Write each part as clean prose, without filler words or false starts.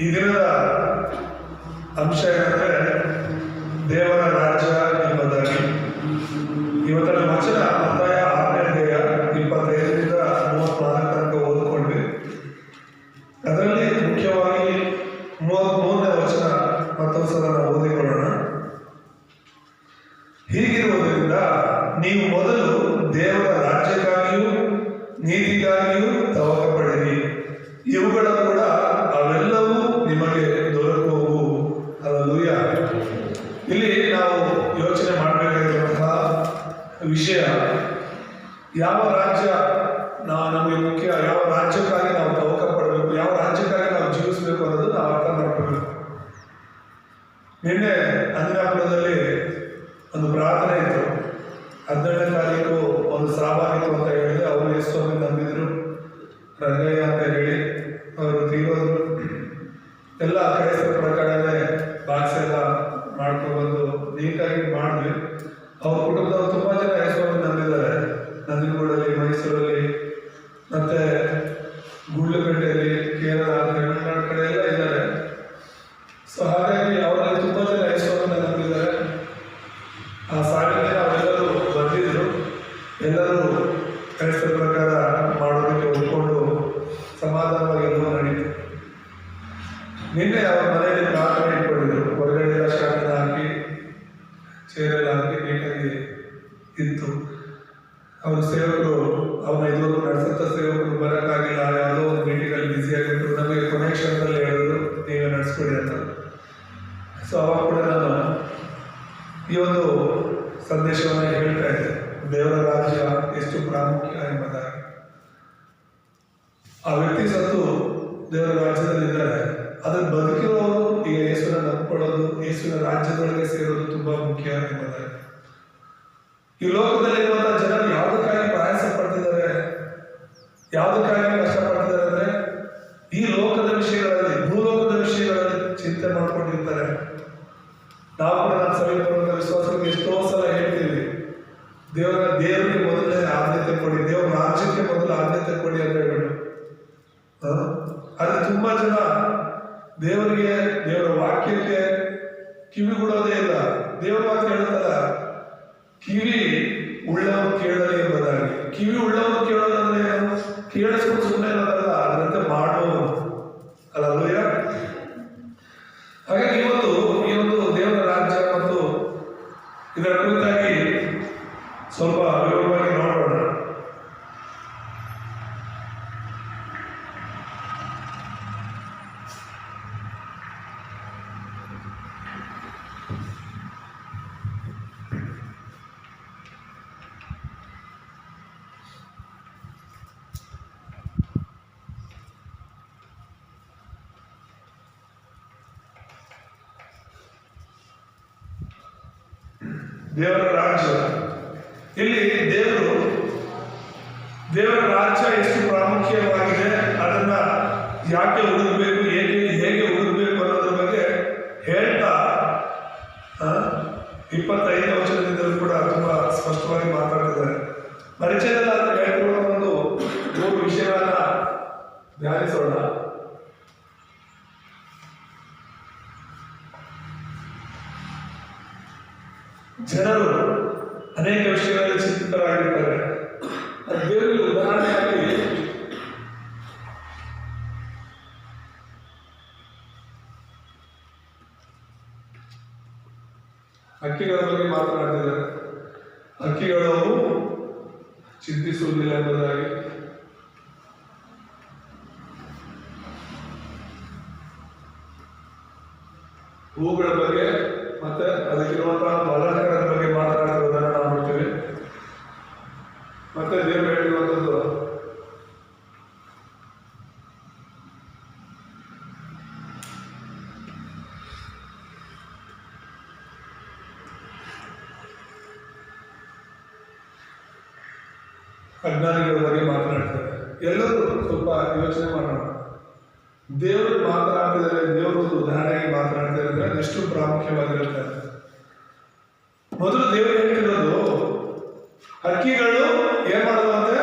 ಈ ದಿನದ ಅಂಶ ಏನಂದ್ರೆ ದೇವರ ರಾಜ್ಯ ಎಂಬುದಾಗಿ. ಇವತ್ತಿನ ವಚನ ಮತ್ತಾಯ 6ನೇ ಅಧ್ಯಾಯ 25ರಿಂದ 34 ತನಕ ಓದಿಕೊಂಡ್ವಿ. ಅದರಲ್ಲಿ ಮುಖ್ಯವಾಗಿ 33ನೇ ವಚನ ಮತ್ತೊಂದು ಸಲ ನಾವು ಓದಿಕೊಳ್ಳೋಣ. ಹೀಗಿರುವುದರಿಂದ ನೀವು ಮೊದಲು ದೇವರ ರಾಜ್ಯಕ್ಕಾಗಿಯೂ ನೀತಿಗಾಗಿಯೂ ತವಕ ಪಡಿರಿ, ಇವುಗಳ ಕೂಡ ಅವೆಲ್ಲವೂ ನಿಮಗೆ ದೊರಕುವವು. ಹಲ್ಲೆಲೂಯಾ. ಇಲ್ಲಿ ನಾವು ಯೋಚನೆ ಮಾಡಬೇಕಾಗಿರುವಂತಹ ವಿಷಯ, ಯಾವ ರಾಜ್ಯ ನಮಗೆ ಮುಖ್ಯ, ಯಾವ ರಾಜ್ಯಕ್ಕಾಗಿ ನಾವು ತವಕ ಪಡಬೇಕು, ಯಾವ ರಾಜ್ಯಕ್ಕಾಗಿ ನಾವು ಜೀವಿಸಬೇಕು ಅನ್ನೋದು ನಾವು ಅರ್ಥ ಮಾಡ್ಕೋಬೇಕು. ನಿನ್ನೆ ಅಂದಿನಾಪುರದಲ್ಲಿ ಒಂದು ಪ್ರಾರ್ಥನೆ ಇತ್ತು. 17ನೇ ತಾರೀಕು ಒಂದು ಸಹಭಾಗಿತ್ವ ಅಂತ ಹೇಳಿದ್ರೆ ಅವರು ಯೇಸುವನ್ನು ನಂಬಿದ್ರು, ರಂಗಯ್ಯ ಅಂತ ಹೇಳಿ ಅವರು ತೀರೋದ್ರು. ಎಲ್ಲ ಕ್ರೈಸ್ತರ ಪ್ರಕಾರನೇ ಬಾಕ್ಸ್ ಎಲ್ಲ ಮಾಡ್ಕೊಬಂದು ನೀಟಾಗಿ ಮಾಡಿದ್ವಿ. ಅವ್ರ ಕುಟುಂಬದವರು ತುಂಬಾ ಜನ ಯೇಸುವನ್ನು ನಂಬಿದ್ದಾರೆ. ನಂಜನಗೂಡಲ್ಲಿ, ಮೈಸೂರಲ್ಲಿ, ಮತ್ತೆ ಗುಂಡ್ಲುಪೇಟೆಯಲ್ಲಿ, ಕೇರಳ, ತಮಿಳುನಾಡು ಕಡೆ ಎಲ್ಲ ಇದ್ದಾರೆ. ಸೊ ಹಾಗಾಗಿ ಅವರಲ್ಲಿ ತುಂಬಾ ಜನ ಯೇಸುವನ್ನು ನಂಬಿದ್ದಾರೆ. ಆ ಸಾಲಿನಲ್ಲಿ ಅವರೆಲ್ಲರೂ ಬಂದಿದ್ರು. ಎಲ್ಲರೂ ಕ್ರೈಸ್ತರ ಪ್ರಕಾರ ಮಾಡೋದಕ್ಕೆ ಒಪ್ಕೊಂಡು ಸಮಾಧಾನವಾಗಿ ಎಲ್ಲವೂ ನಡೀತು. ನಿನ್ನೆ ಅವ್ರ ಮನೆಯಲ್ಲಿ ಪ್ರಾರ್ಥನೆ ಇಟ್ಕೊಂಡಿದ್ರು. ಹೊರಗಡೆ ಶಾಮಿನ ಹಾಕಿ ಚೇರೆಲ್ಲ ಹಾಕಿ ನೀಟಾಗಿ ಇತ್ತು. ಅವ್ರ ಸೇವಕರು ಅವ್ರನ್ನ ಇದುವರೆಗೂ ನಡೆಸಂತ ಸೇವಕರು ಬರೋಕ್ಕಾಗಿಲ್ಲ, ಯಾವುದೋ ಒಂದು ಮೀಟಿಂಗಲ್ಲಿ ಬ್ಯುಸಿ ಆಗಿದ್ರು. ನಮಗೆ ಕೊನೆ ಕ್ಷಣದಲ್ಲಿ ಹೇಳಿದ್ರು ನೀವೇ ನಡೆಸ್ಕೊಡಿ ಅಂತ. ಸೊ ಅವಾಗ ಕೂಡ ನಾನು ಈ ಒಂದು ಸಂದೇಶವನ್ನು ಹೇಳ್ತಾ ಇದ್ದೆ, ದೇವರ ರಾಜ್ಯ ಎಷ್ಟು ಪ್ರಾಮುಖ್ಯ ಎಂಬುದಾಗಿ. ಆ ವ್ಯಕ್ತಿ ಸತ್ತು ದೇವರ ರಾಜ್ಯದಲ್ಲಿ ಇದ್ದಾರೆ. ಅದನ್ನು ಬದುಕಿರೋರು ಈಗ ಯೇಸುವಿನ ನಂಬಿಕೊಳ್ಳೋದು, ಯೇಸುವಿನ ರಾಜ್ಯದೊಳಗೆ ಸೇರೋದು ತುಂಬಾ ಮುಖ್ಯ ಎಂಬುದಾಗಿ. ಈ ಲೋಕದಲ್ಲಿರುವಂತಹ ಜನರು ಯಾವುದಕ್ಕಾಗಿ ಪ್ರಯಾಸ ಪಡ್ತಿದ್ದಾರೆ, ಯಾವುದಕ್ಕಾಗಿ ಕಷ್ಟಪಡ್ತಿದ್ದಾರೆ ಅಂದ್ರೆ ಈ ಲೋಕದ ವಿಷಯಗಳಲ್ಲಿ, ಭೂಲೋಕದ ವಿಷಯಗಳಲ್ಲಿ ಚಿಂತೆ ಮಾಡ್ಕೊಂಡಿರ್ತಾರೆ. ನಾವು ಕೂಡ ನಮ್ಮ ಸಭೆಗೆ ಬರುವಂತಹ ವಿಶ್ವಾಸಕ್ಕೆ ಎಷ್ಟೋ ಸಲ ಹೇಳ್ತೀವಿ, ದೇವರಿಗೆ ಮೊದಲನೇ ಆದ್ಯತೆ ಕೊಡಿ, ದೇವರ ರಾಜ್ಯಕ್ಕೆ ಮೊದಲು ಆದ್ಯತೆ ಕೊಡಿ ಅಂತ ಹೇಳ್ಬಿಟ್ಟು. ಆದ್ರೆ ತುಂಬಾ ಜನ ದೇವರಿಗೆ, ದೇವರ ವಾಕ್ಯಕ್ಕೆ ಕಿವಿಗೊಡೋದೇ ಇಲ್ಲ. ದೇವರ ವಾಕ್ಯ ಹೇಳುತ್ತಲ್ಲ, ಕಿವಿ ಉಳ್ಳವರು ಕೇಳಲಿ ಎಂಬುದಾಗಿ. ಕಿವಿ ಉಳ್ಳವರು ಕೇಳೋದಂದ್ರೆ ಕೇಳಿಸ್ಕೊಂಡು ಸುಮ್ಮನೆ ಇರೋದಲ್ಲ, ಅದರಂತೆ ಮಾಡುವವರು. ಹಲ್ಲೆಲೂಯ. ಹಾಗಾಗಿ ಇವತ್ತು ಈ ಒಂದು ದೇವರ ರಾಜ್ಯ ಮತ್ತು ಇದರ ಕುರಿತಾಗಿ ಸ್ವಲ್ಪ ವಿವರವಾಗಿ ನೋಡೋಣ. ದೇವರ ರಾಜ್ಯ, ಇಲ್ಲಿ ದೇವರ ರಾಜ್ಯ ಎಷ್ಟು ಪ್ರಾಮುಖ್ಯವಾಗಿದೆ, ಅದನ್ನ ಯಾಕೆ ಹುಡುಕಬೇಕು, ಹೇಗೆ ಹುಡುಕಬೇಕು ಅನ್ನೋದ್ರ ಬಗ್ಗೆ ಹೇಳ್ತಾ 25ನೇ ವಚನದಿಂದಲೂ ಕೂಡ ತುಂಬಾ ಸ್ಪಷ್ಟವಾಗಿ ಮಾತಾಡ್ತಿದ್ದಾರೆ. ಪರಿಚಯದಲ್ಲಿ ಅದನ್ನು ಹೇಳ್ಕೊಳ್ಳೋ ಒಂದು 3 ವಿಷಯಗಳನ್ನ ಧ್ಯಾನಿಸೋಣ. ಜನರು ಅನೇಕ ವಿಷಯಗಳಲ್ಲಿ ಚಿಂತಿತರಾಗಿರ್ತಾರೆ. ದೇವರಿಗೆ ಉದಾಹರಣೆಯಾಗಿ ಹಕ್ಕಿಗಳ ಬಗ್ಗೆ ಮಾತನಾಡ್ತಿದ್ದಾರೆ. ಹಕ್ಕಿಗಳು ಚಿಂತಿಸುವುದಿಲ್ಲ ಎಂಬುದಾಗಿ. ಹೂಗಳ ಬಗ್ಗೆ ಮತ್ತೆ ಅದಕ್ಕಿರುವಂತಹ ಅಲಂಕಾರದ ಬಗ್ಗೆ ಮಾತನಾಡಿರುವುದನ್ನು ನಾವು ನೋಡ್ತೀವಿ. ಮತ್ತೆ ದೇವರು ಹೇಳಿರುವಂಥದ್ದು ಅಜ್ಞಾನಿಗಳ ಬಗ್ಗೆ ಮಾತನಾಡ್ತಾರೆ. ಎಲ್ಲರೂ ಸ್ವಲ್ಪ ಯೋಚನೆ ಮಾಡೋಣ. ದೇವರು ಮಾತನಾಡ್ತಿದ್ದಾರೆ, ದೇವರು ಉದಾಹರಣೆಗೆ ಮಾತನಾಡ್ತಾರೆ ಅಂದ್ರೆ ಎಷ್ಟು ಪ್ರಾಮುಖ್ಯವಾಗಿರುತ್ತೆ. ಮೊದಲು ದೇವರು ಹೇಳ್ತಿರೋದು, ಹಕ್ಕಿಗಳು ಏನ್ ಮಾಡುವಂತೆ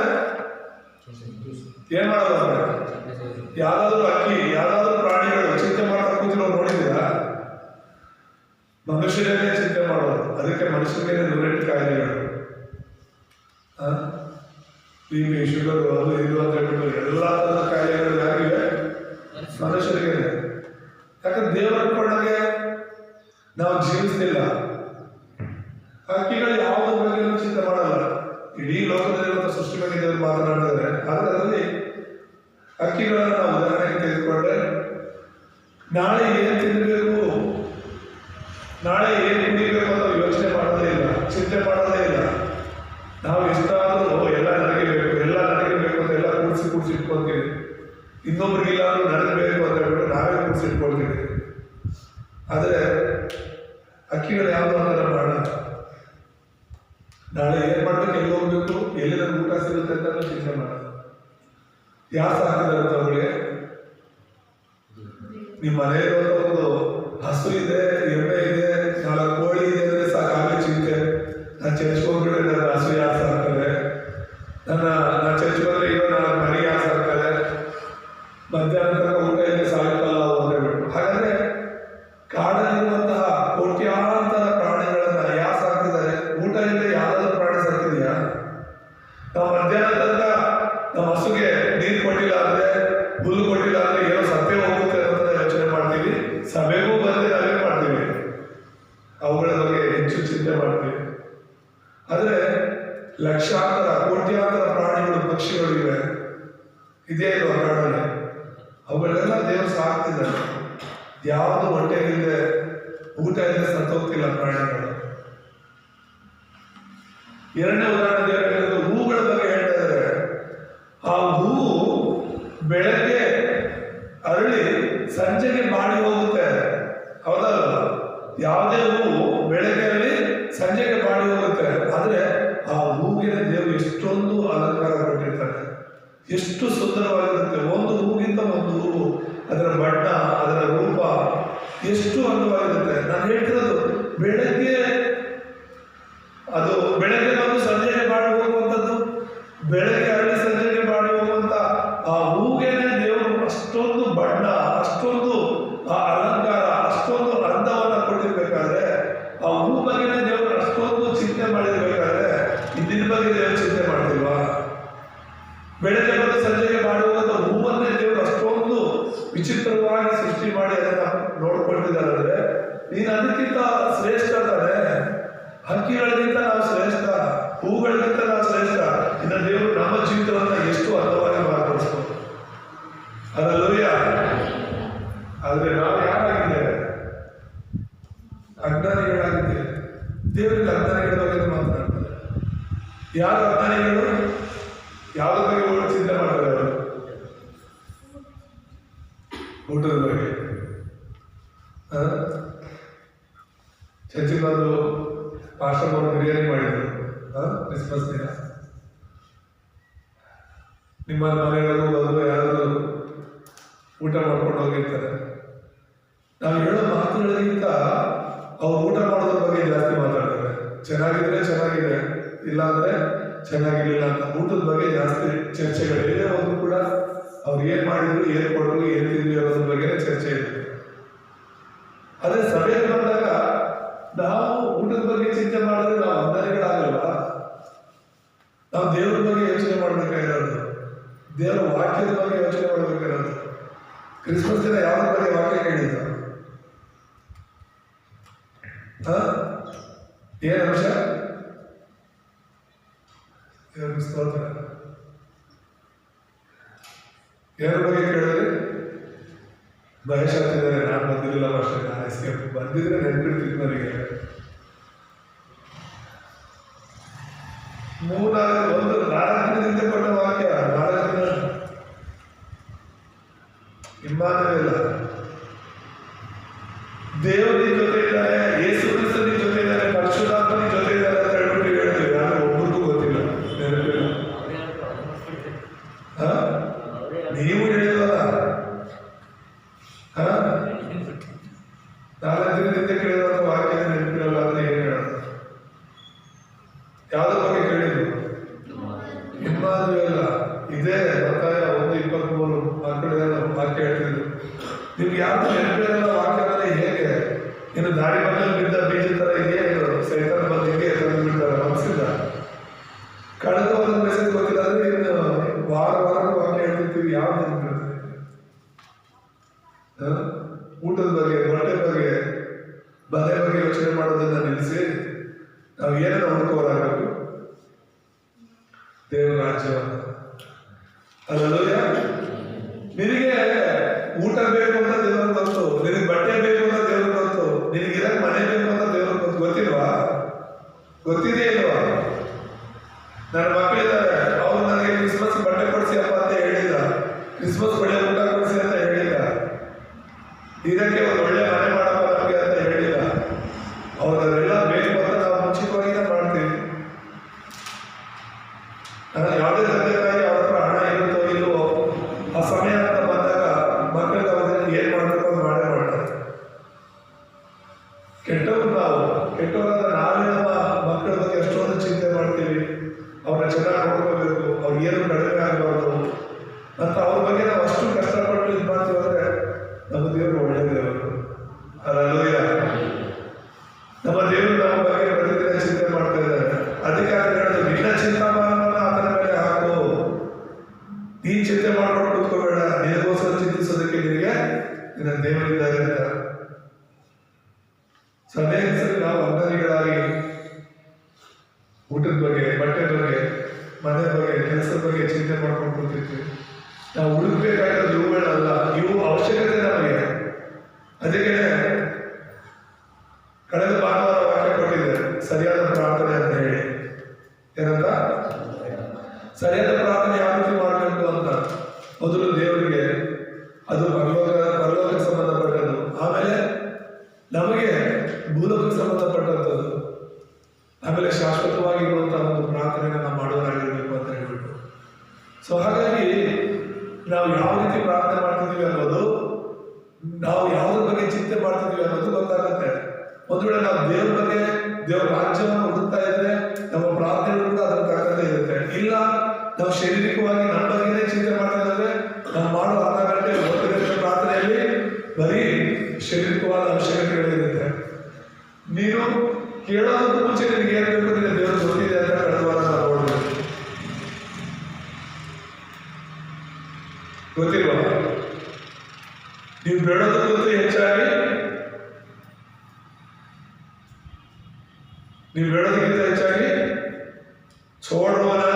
ಏನ್ ಮಾಡೋದು ಅಂದ್ರೆ ಯಾವ್ದಾದ್ರು ಹಕ್ಕಿ ಯಾವ್ದಾದ್ರು ಪ್ರಾಣಿಗಳು ಚಿಂತೆ ಮಾಡ್ತಾ ಕೂತಿರೋ ನೋಡಿದ್ದೀರಾ? ಮನುಷ್ಯರನ್ನೇ ಚಿಂತೆ ಮಾಡೋದು. ಅದಕ್ಕೆ ಮನುಷ್ಯರಿಗೆ 108 ಕಾಯಿಲೆಗಳು, BP, ಶುಗರ್, ಅದು ಇದು ಅಂತ ಹೇಳ್ಬಿಟ್ಟು ಎಲ್ಲ ತರದ ಕಾಯಿಲೆಗಳು ಯಾರಿವೆ? ಮನುಷ್ಯರಿಗೆ. ಯಾಕಂದ್ರೆ ದೇವರು ಅನ್ಕೊಂಡಾಗೆ ನಾವು ಜೀವಿಸ್ತಿಲ್ಲ. ಹಕ್ಕಿಗಳು ಯಾವುದ್ರ ಬಗ್ಗೆ ಚಿಂತೆ ಮಾಡಲ್ಲ. ಇಡೀ ಲೋಕದಲ್ಲಿರುವಂತಹ ಸೃಷ್ಟಿ ಬಗ್ಗೆ ದೇವರು ಮಾತನಾಡ್ತಾರೆ. ಆದ್ರೆ ಅದರಲ್ಲಿ ಹಕ್ಕಿಗಳನ್ನ ನಾವು ಉದಾಹರಣೆಗೆ ತೆಗೆದುಕೊಂಡ್ರೆ, ನಾಳೆ ಏನ್ ತಿನ್ನಬೇಕು, ನಾಳೆ ಏನ್ ಕುಡಿಬೇಕು ಅಂತ ಯೋಚನೆ ಮಾಡೋದೇ ಇಲ್ಲ, ಚಿಂತೆ ಮಾಡೋದೇ ಇಲ್ಲ. ನಾವು ಎಷ್ಟಾದ್ರೂ ಎಲ್ಲ ನನಗೆ ಬೇಕು, ಎಲ್ಲ ನನಗೆ ಬೇಕು ಅಂತ ಎಲ್ಲ ಕೂಡಿಸಿ ಇಟ್ಕೊಳ್ತೀವಿ. ಇನ್ನೊಬ್ರಿಗಿಲ್ಲ ನನಗೆ ಬೇಕು ಅಂತ ಹೇಳ್ಬಿಟ್ಟು ನಾವೇ ಕೂಡಿಸಿ ಇಟ್ಕೊಳ್ತೀವಿ. ಆದರೆ ಹಕ್ಕಿಗಳು ಯಾವುದು ಅನ್ನೋದನ್ನ ಮಾಡೋಣ. ನಾಳೆ ಏನ್ ಮಾಡ್ಬೇಕು, ಎಲ್ಲಿ ಹೋಗ್ಬೇಕು, ಎಲ್ಲಿ ನನ್ಗೆ ಊಟ ಸಿಗುತ್ತೆ ಅಂತ ಚಿಂತೆ ಮಾಡೋಣ. ಯಾರು ಸಾಕಿದಾರಂತ ಅವ್ರಿಗೆ? ನಿಮ್ಮ ಮನೆಯಲ್ಲಿರುವಂತ ಒಂದು ಹಸು ಇದೆ, ಎಮ್ಮೆ ಇದೆ, 4 ಕೋಳಿ ಇದೆ ಅಂದ್ರೆ ಸಾಕಾಗಲಿ ಚಿಂತೆ. ನಾನು ಚರ್ಚ್ಕೊಂಡ್ಬಿಟ್ರೆ ನನ್ನ ಹಸು ಯಾರು ಸಾಕ್ತಾರೆ, ನಾನು ಚರ್ಚ್ಕೊಂಡ್ರೆ ಇನ್ನೂ 4 ಮರಿ ಯಾರು ಸಾಕ್ತಾರೆ, ಮಧ್ಯಾಹ್ನ ತನಕ ಊಟ ಇಲ್ಲ ಸಾಯಂಕಾಲ ಅಂತ ಹೇಳ್ಬಿಟ್ಟು. ಹಾಗಾದ್ರೆ ಕಾಡಲ್ಲಿರುವಂತಹ ಕೋಟ್ಯಾಂತರ ಪ್ರಾಣಿಗಳನ್ನ ಯಾರು ಸಾಕ್ತಿದ್ದಾರೆ? ಊಟ ಇಲ್ಲ ಯಾವ್ದಾದ್ರು ಪ್ರಾಣಿ ಸಾಕ್ತಿದೆಯಾ? ನಾವು ಮಧ್ಯಾಹ್ನ ತನಕ ನಮ್ಮ ಹಸುಗೆ ನೀರು ಕೊಟ್ಟಿಲ್ಲ ಅಂದ್ರೆ, ಹುಲ್ಲು ಕೊಟ್ಟಿಲ್ಲ ಅಂದ್ರೆ ಏನೋ ಸತ್ತೇ ಹೋಗುತ್ತೆ ಅಂತ ಯೋಚನೆ ಮಾಡ್ತೀವಿ. ಸಭೆಗೂ ಬಂದ್ರೆ ನಾವೇ ಮಾಡ್ತೀವಿ, ಅವುಗಳ ಬಗ್ಗೆ ಹೆಚ್ಚು ಚಿಂತೆ ಮಾಡ್ತೀವಿ. ಆದ್ರೆ ಲಕ್ಷಾಂತರ ಕೋಟ್ಯಾಂತರ ಪ್ರಾಣಿಗಳು, ಪಕ್ಷಿಗಳು ಇವೆ, ಇದೇ ಇಲ್ವಾ ಕಾಡಲ್ಲಿ? ಅವುಗಳೆಲ್ಲ ದೇವರು ಸಾಕ್ತಿದ್ದಾರೆ. ಯಾವುದು ಹೊಟ್ಟೆಗಿಲ್ಲದೆ ಊಟ ಇಲ್ಲದೆ ಸತ್ತೋಗ್ತಿಲ್ಲ ಪ್ರಾಣಿಗಳು. ಎರಡನೇ ಉದಾಹರಣೆ ದೇವರು ಹೇಳಿದ್ರು, ಹೂಗಳ ಬಗ್ಗೆ ಹೇಳ್ತಾ ಇದ್ದಾರೆ. ಆ ಹೂವು ಬೆಳಗ್ಗೆ ಅರಳಿ ಸಂಜೆಗೆ ಬಾಡಿ ಹೋಗುತ್ತೆ, ಹೌದಲ್ಲ? ಯಾವುದೇ ಹೂವು ಬೆಳಗ್ಗೆ ಅರಳಿ ಸಂಜೆಗೆ ಬಾಡಿ ಹೋಗುತ್ತೆ. ಆದ್ರೆ ಆ ಹೂವಿನ ದೇವರು ಎಷ್ಟೊಂದು ಅಲಂಕಾರ ಕೊಟ್ಟಿರ್ತಾರೆ, ಎಷ್ಟು ಸುಂದರವಾಗಿರುತ್ತೆ. ಒಂದು ಹೂವಿಗಿಂತ ಒಂದು ಹೂವು, ಅದರ ಬಣ್ಣ, ಅದರ ರೂಪ ಎಷ್ಟು ಅಂದವಾಗಿರುತ್ತೆ. ನಾನು ಹೇಳ್ತಿರೋದು ಬೆಳಗ್ಗೆ ಬಂದು ಸಂಜೆಗೆ ಬಾಡಿ ಹೋಗುವಂಥದ್ದು, ಬೆಳಗ್ಗೆ ಅರಳಿ ಸಂಜೆಗೆ ಬಾಡಿ ಹೋಗುವಂತ ಆ ಹೂವಿಗೆ ದೇವರು ಅಷ್ಟೊಂದು ಬಣ್ಣ, ಅಷ್ಟೊಂದು ಆ ಅಲಂಕಾರ, ಅಷ್ಟೊಂದು ಅಂದವನ್ನ ಕೊಟ್ಟಿರ್ಬೇಕಾದ್ರೆ, ಆ ಹೂ ಬಗ್ಗೆ ದೇವರು ಅಷ್ಟೊಂದು ಚಿಂತೆ ಮಾಡಿರ್ಬೇಕಾದ್ರೆ ಇಂದಿನ ಬಗ್ಗೆ ದೇವರು ಚಿಂತೆ ಮಾಡ್ತಿಲ್ವಾ? ಬೆಳಗ್ಗೆ ಬಂದು ಸಂಜೆಗೆ ಮಾಡುವಂತ ಹೂವನ್ನೇ ದೇವರು ಅಷ್ಟೊಂದು ವಿಚಿತ್ರವಾಗಿ ಸೃಷ್ಟಿ ಮಾಡಿ ಅದನ್ನ ನೋಡ್ಕೊಳ್ತಿದ್ದಾರೆ. ಅಂದ್ರೆ ನೀನು ಅದಕ್ಕಿಂತ ಶ್ರೇಷ್ಠ ತಾನೆ. ಹಕ್ಕಿಗಳಿಗಿಂತ ನಾವು ಶ್ರೇಷ್ಠ, ಹೂಗಳಿಗಿಂತ ನಾವು ಶ್ರೇಷ್ಠ. ಇನ್ನು ದೇವರು ನಮ್ಮ ಜೀವಿತವನ್ನ ಎಷ್ಟು ಅಂದವಾಗಿ ಮಾರ್ಪಡಿಸ್ಬೋದು. ಹಲ್ಲೆಲೂಯ. ಆದ್ರೆ ನಾವು ಯಾರಾಗಿದ್ದೇವೆ? ಅಜ್ಞಾನಿಗಳಾಗಿದ್ದೇವೆ. ದೇವರಿಗೆ ಅಜ್ಞಾನಿಗಳ ಬಗ್ಗೆ ಮಾತನಾಡ್ತಾರೆ. ಯಾರು ಅಜ್ಞಾನಿಗಳು? ಯಾವುದ್ರ ಬಗ್ಗೆ ಚಿಂತೆ ಮಾಡ್ತಾರೆ ಅವರು? ಊಟದ ಬಗ್ಗೆ. ಚರ್ಚಿಗೆ ಬಂದು ಪಾಸ್ಟರ್ ಅವರು ಬಿರಿಯಾನಿ ಮಾಡಿದ್ರು ಕ್ರಿಸ್ಮಸ್ ದಿನ. ನಿಮ್ಮ ಮನೆಗಳಿಗೂ ಬಂದು ಯಾರಾದರೂ ಊಟ ಮಾಡ್ಕೊಂಡು ಹೋಗಿರ್ತಾರೆ. ನಾವು ಹೇಳೋ ಮಾತುಗಳಿಗಿಂತ ಅವ್ರು ಊಟ ಮಾಡೋದ್ರ ಬಗ್ಗೆ ಜಾಸ್ತಿ ಮಾತಾಡ್ತಾರೆ. ಚೆನ್ನಾಗಿದ್ರೆ ಚೆನ್ನಾಗಿದೆ, ಇಲ್ಲ ಅಂದ್ರೆ ಚೆನ್ನಾಗಿರ್ಲಿಲ್ಲ ಅಂತ ಊಟದ ಬಗ್ಗೆ ಜಾಸ್ತಿ ಚರ್ಚೆಗಳು. ಎಲ್ಲೇ ಹೋದ್ರು ಕೂಡ ಅವ್ರು ಏನ್ ಮಾಡಿದ್ರು, ಏನ್ ಕೊಟ್ಟರು, ಏನ್ ತಿಂದ್ರು ಅನ್ನೋದ್ರ ಬಗ್ಗೆ ಚರ್ಚೆ ಇದೆ. ಅದೇ ಸಭೆಯಲ್ಲಿ ಬಂದಾಗ ನಾವು ಊಟದ ಬಗ್ಗೆ ಚಿಂತೆ ಮಾಡಿದ್ರೆ ನಾವು ಅಜ್ಞಾನಿಗಳಾಗಲ್ವಾ? ನಾವು ದೇವರ ಬಗ್ಗೆ ಯೋಚನೆ ಮಾಡ್ಬೇಕಾಗಿರೋದು, ದೇವರ ವಾಕ್ಯದ ಬಗ್ಗೆ ಯೋಚನೆ ಮಾಡ್ಬೇಕಾಗಿರೋದು. ಕ್ರಿಸ್ಮಸ್ ದಿನ ಯಾವ್ದ್ರ ಬಗ್ಗೆ ವಾಕ್ಯ ಕೇಳಿದ? ಏನ್ ಅಂಶ? ಸ್ತೋತ್ರ. ಯಾರ ಬಗ್ಗೆ ಕೇಳಿದ್ರೆ ಮಹೇಶ್ ಅಂತಿದ್ದಾರೆ, ನಾನು ಬಂದಿರಲಿಲ್ಲ ಅಷ್ಟೇ, ನಾನು ಎಸ್ಕೇಪ್. ಬಂದಿದ್ರೆ ನೆನ್ಪಿಡ್ತಿದ್ದು ನನಗೆ. 4 ದಿನದಿಂದ ಕೊಟ್ಟ ವಾಕ್ಯ, 4 ದಿನ ಇಮ್ಮಾನುವೇಲ, ದೇವರು ನಿನ್ ಜೊತೆ ಇದ್ದಾರೆ, ಯೇಸು ಕ್ರಿಸ್ತ ನಿನ್ ಜೊತೆ ಇದ್ದಾರೆ, ಪರಿಶುದ್ಧಾತ್ಮ ನಿನ್ ಜೊತೆ ಇದ್ದಾರೆ ಅಂತ ಹೇಳ್ಬಿಟ್ಟು ಹೇಳ್ತೀವಿ. ಯಾರು ಒಬ್ಬರಿಗೂ ಗೊತ್ತಿಲ್ಲ, ನೆನಪಿಲ್ಲ. ನೀವು ಹೇಳಿದ್ವಲ್ಲ, 4 ದಿನದಿಂದ ಕೇಳಿರುವಂತ ವಾಕ್ಯ ನೆನಪಿರಲ್ಲ ಅಂದ್ರೆ ಏನ್ ಹೇಳೋದು? ಯಾವ್ದ್ರ ಬಗ್ಗೆ ಕೇಳಿದ್ರು? ಇಮ್ಮಾನುವೇಲ. ಇದೇ ಮತ್ತಾಯ ನಿಮ್ಗೆ ಯಾವ್ದು ನೆನಪಿರಲ್ಲ ವಾಕ್ಯ ಅಂದ್ರೆ ಹೇಗೆ ಇನ್ನು ದಾರಿ ಮಕ್ಕಳು ಬಿದ್ದ ಬೀಜ ತರ ಇದೆಯೇ ಇದು ಸೈತಾನ ಬಂದು ಹಿಂಗೆ ತಂದು ಬಿಡ್ತಾರೆ ಮನಸ್ಸಿಂದ. ಕಳೆದ ಒಂದು ಮೆಸೇಜ್ ಗೊತ್ತಿಲ್ಲ ಅಂದ್ರೆ ಇನ್ನು ವಾರ ವಾಕ್ಯ ಹೇಳ್ತಿರ್ತೀವಿ. ಯಾವ್ದು ನೆನಪಿರ್ತದೆ? ಊಟದ ಬಗ್ಗೆ, ಬಟ್ಟೆ ಬಗ್ಗೆ, ಮನೆ ಬಗ್ಗೆ ಯೋಚನೆ ಮಾಡೋದನ್ನ ನಿಲ್ಲಿಸಿ ನಾವು ಏನನ್ನ ಹುಡುಕೋರಾಗಬೇಕು? ದೇವರ ರಾಜ್ಯವನ್ನು. ಅಲ್ಲೂಯ. ನಿನಗೆ ಊಟ ಬೇಕು ಅಂತ ದೇವ್ರಿಗೆ ಗೊತ್ತು, ನಿನಗೆ ಬಟ್ಟೆ ಬೇಕು ಅಂತ ದೇವ್ರಿಗೆ ಗೊತ್ತು, ನಿನಗಿರಕ್ ಮನೆ ಬೇಕು ಅಂತ ದೇವ್ರಿಗೆ ಗೊತ್ತು. ಗೊತ್ತಿಲ್ವಾ? ಗೊತ್ತಿದೆಯೇ ಇಲ್ವಾ? ನನ್ನ ಮಕ್ಕಳಿದ್ದಾರೆ, ಅವ್ರು ನನಗೆ ಕ್ರಿಸ್ಮಸ್ ಬಟ್ಟೆ ಕೊಡಿಸಿ ಅಪ್ಪ ಅಂತ ಹೇಳಿಲ್ಲ, ಕ್ರಿಸ್ಮಸ್ ಒಳ್ಳೆ ಊಟ ಕೊಡಿಸಿ ಅಂತ ಹೇಳಿಲ್ಲ, ಇದಕ್ಕೆ ಒಂದು ಒಳ್ಳೆ ಮನೆ ಮಾಡಪ್ಪ ನಮಗೆ ಅಂತ ಹೇಳಿಲ್ಲ. ಅವ್ರನ್ನೆಲ್ಲ ಬೇಕು ಅಂತ ನಾವು ಮುಂಚಿತವಾಗಿಯೇ ಮಾಡ್ತೀವಿ. ಯಾವುದೇ ತಂದೆ ತಾಯಿ ಅವ್ರ ಹತ್ರ ಹಣ ಇರುತ್ತೋ ಇಲ್ವೋ, ಆ ಸಮಯ ಅಂತ ಬಂದಾಗ ಮಕ್ಕಳಿಗೆ ಅವ್ರನ್ನ ಏನ್ ಮಾಡಬೇಕು ಅಂತ ಮಾಡೇ ಮಾಡ್ತಾರೆ. ಕೆಟ್ಟವ್ರು ನಾವು, ಕೆಟ್ಟವರಾದ ನಾವೇ ನಮ್ಮ ಮಕ್ಕಳ ಬಗ್ಗೆ ಎಷ್ಟೊಂದು ಚಿಂತೆ ಮಾಡ್ತೀವಿ. ಅವ್ರನ್ನ ಚೆನ್ನಾಗಿ ನೋಡ್ಕೋಬೇಕು, ಅವ್ರಿಗೆ ಏನು ಕಡಿಮೆ ಆಗಬಾರ್ದು ಅಂತ ಅವ್ರ ಬಗ್ಗೆ ನಾವು ಅಷ್ಟು ಕಷ್ಟಪಟ್ಟು ಇದು ಮಾಡ್ತೀವಿ ಅಂದ್ರೆ ನಮ್ಮ ದೇವರು ಒಳ್ಳೆ ದೇವರು. ಅಲ್ಲೂಯ. ನಮ್ಮ ದೇವರು ನಮ್ಮ ಬಗ್ಗೆ ಪ್ರತಿದಿನ ಚಿಂತೆ ಮಾಡ್ತಾ ಇದ್ದಾರೆ. ಅದಕ್ಕೆ ಹೇಳೋದು, ನಿನ್ನ ಚಿಂತಾಭಾರವನ್ನ ಆತನ ಮೇಲೆ ಹಾಕು, ನೀನ್ ಚಿಂತೆ ಮಾಡ್ಕೊಂಡು ಕೂತ್ಕೋಬೇಡ, ನಿನಗೋಸ್ಕರ ಚಿಂತಿಸೋದಕ್ಕೆ ನಿನಗೆ ನಿನ್ನ ದೇವರಿದ್ದಾರೆ ಅಂತ. ಅನೇಕ ಸರಿ ನಾವು ಅಂಗಡಿಗಳಾಗಿ ಊಟದ ಬಗ್ಗೆ, ಬಟ್ಟೆ ಬಗ್ಗೆ, ಮನೆ ಬಗ್ಗೆ, ಕೆಲಸದ ಬಗ್ಗೆ ಚಿಂತೆ ಮಾಡ್ಕೊಂಡು ಕೂತಿರ್ತೀವಿ. ನಾವು ಹುಡುಕ್ಬೇಕಾಗಿರೋದು ಇವುಗಳಲ್ಲ, ಇವು ಅವಶ್ಯಕತೆ ನಮಗೆ. ಅದಕ್ಕೆ ಕಳೆದ ಭಾನುವಾರ ವಾಕ್ಯ ಕೊಟ್ಟಿದ್ದೆ, ಸರಿಯಾದ ಪ್ರಾರ್ಥನೆ ಅಂತ ಹೇಳಿ. ಏನಂತ? ಸರಿಯಾದ ಪ್ರಾರ್ಥನೆ ಯಾವ ರೀತಿ ಮಾಡಬೇಕು ಅಂತ. ಮೊದಲು ದೇವರಿಗೆ, ಅದು ಪರಲೋಕಕ್ಕೆ ಸಂಬಂಧಪಟ್ಟದ್ದು, ಆಮೇಲೆ ನಮಗೆ ಭೂಲೋಕಕ್ಕೆ ಸಂಬಂಧಪಟ್ಟಂಥದ್ದು, ಆಮೇಲೆ ಶಾಶ್ವತವಾಗಿರುವಂತಹ ಒಂದು ಪ್ರಾರ್ಥನೆಯನ್ನು ನಾವು ಮಾಡೋರಾಗಿರ್ಬೇಕು ಅಂತ ಹೇಳ್ಬಿಟ್ಟು. ಸೊ ಹಾಗಾಗಿ ನಾವು ಯಾವ ರೀತಿ ಪ್ರಾರ್ಥನೆ ಮಾಡ್ತಿದ್ದೀವಿ ಅನ್ನೋದು, ನಾವು ಯಾವುದ್ರ ಬಗ್ಗೆ ಚಿಂತೆ ಮಾಡ್ತಿದ್ದೀವಿ ಅನ್ನೋದು ಗೊತ್ತಾಗುತ್ತೆ. ಒಂದು ವೇಳೆ ನಾವು ದೇವ್ರ ಬಗ್ಗೆ, ದೇವ್ರ ರಾಜ್ಯವನ್ನು ಹುಡುಕ್ತಾ ಇದ್ರೆ ನಮ್ಮ ಪ್ರಾರ್ಥನೆ ಕೂಡ ಅದರ ತಕ್ಕಂತೆ ಇರುತ್ತೆ. ಇಲ್ಲ ನಾವು ಶಾರೀರಿಕವಾಗಿ ನಮ್ಮ ಬಗ್ಗೆನೇ ಚಿಂತೆ ಮಾಡ್ತಿದ್ರೆ ನಾವು ಮಾಡೋ ಅರ್ಧ ಗಂಟೆ 1 ಗಂಟೆ ಪ್ರಾರ್ಥನೆಯಲ್ಲಿ ಬರೀ ಶಾರೀರಿಕವಾದ ಅವಶ್ಯಕತೆಗಳಿರುತ್ತೆ. ನೀನು ಕೇಳೋದಕ್ಕೂ ಮುಂಚೆ ನಿನಗೆ ಏನ್ ಬೇಕು ನಿನ್ನ ದೇವರು ಗೊತ್ತಿದೆ ಅಂತ ಕಳೆದ ವಾರ ನಾವು ನೋಡ್ಬೇಕು. ಗೊತ್ತಿಲ್ವಾ? ನೀವು ಬೇಡೋದಕ್ಕಿಂತ ಹೆಚ್ಚಾಗಿ, ನೀವು ಬೇಡೋದಕ್ಕಿಂತ ಹೆಚ್ಚಾಗಿ छोड़ोना,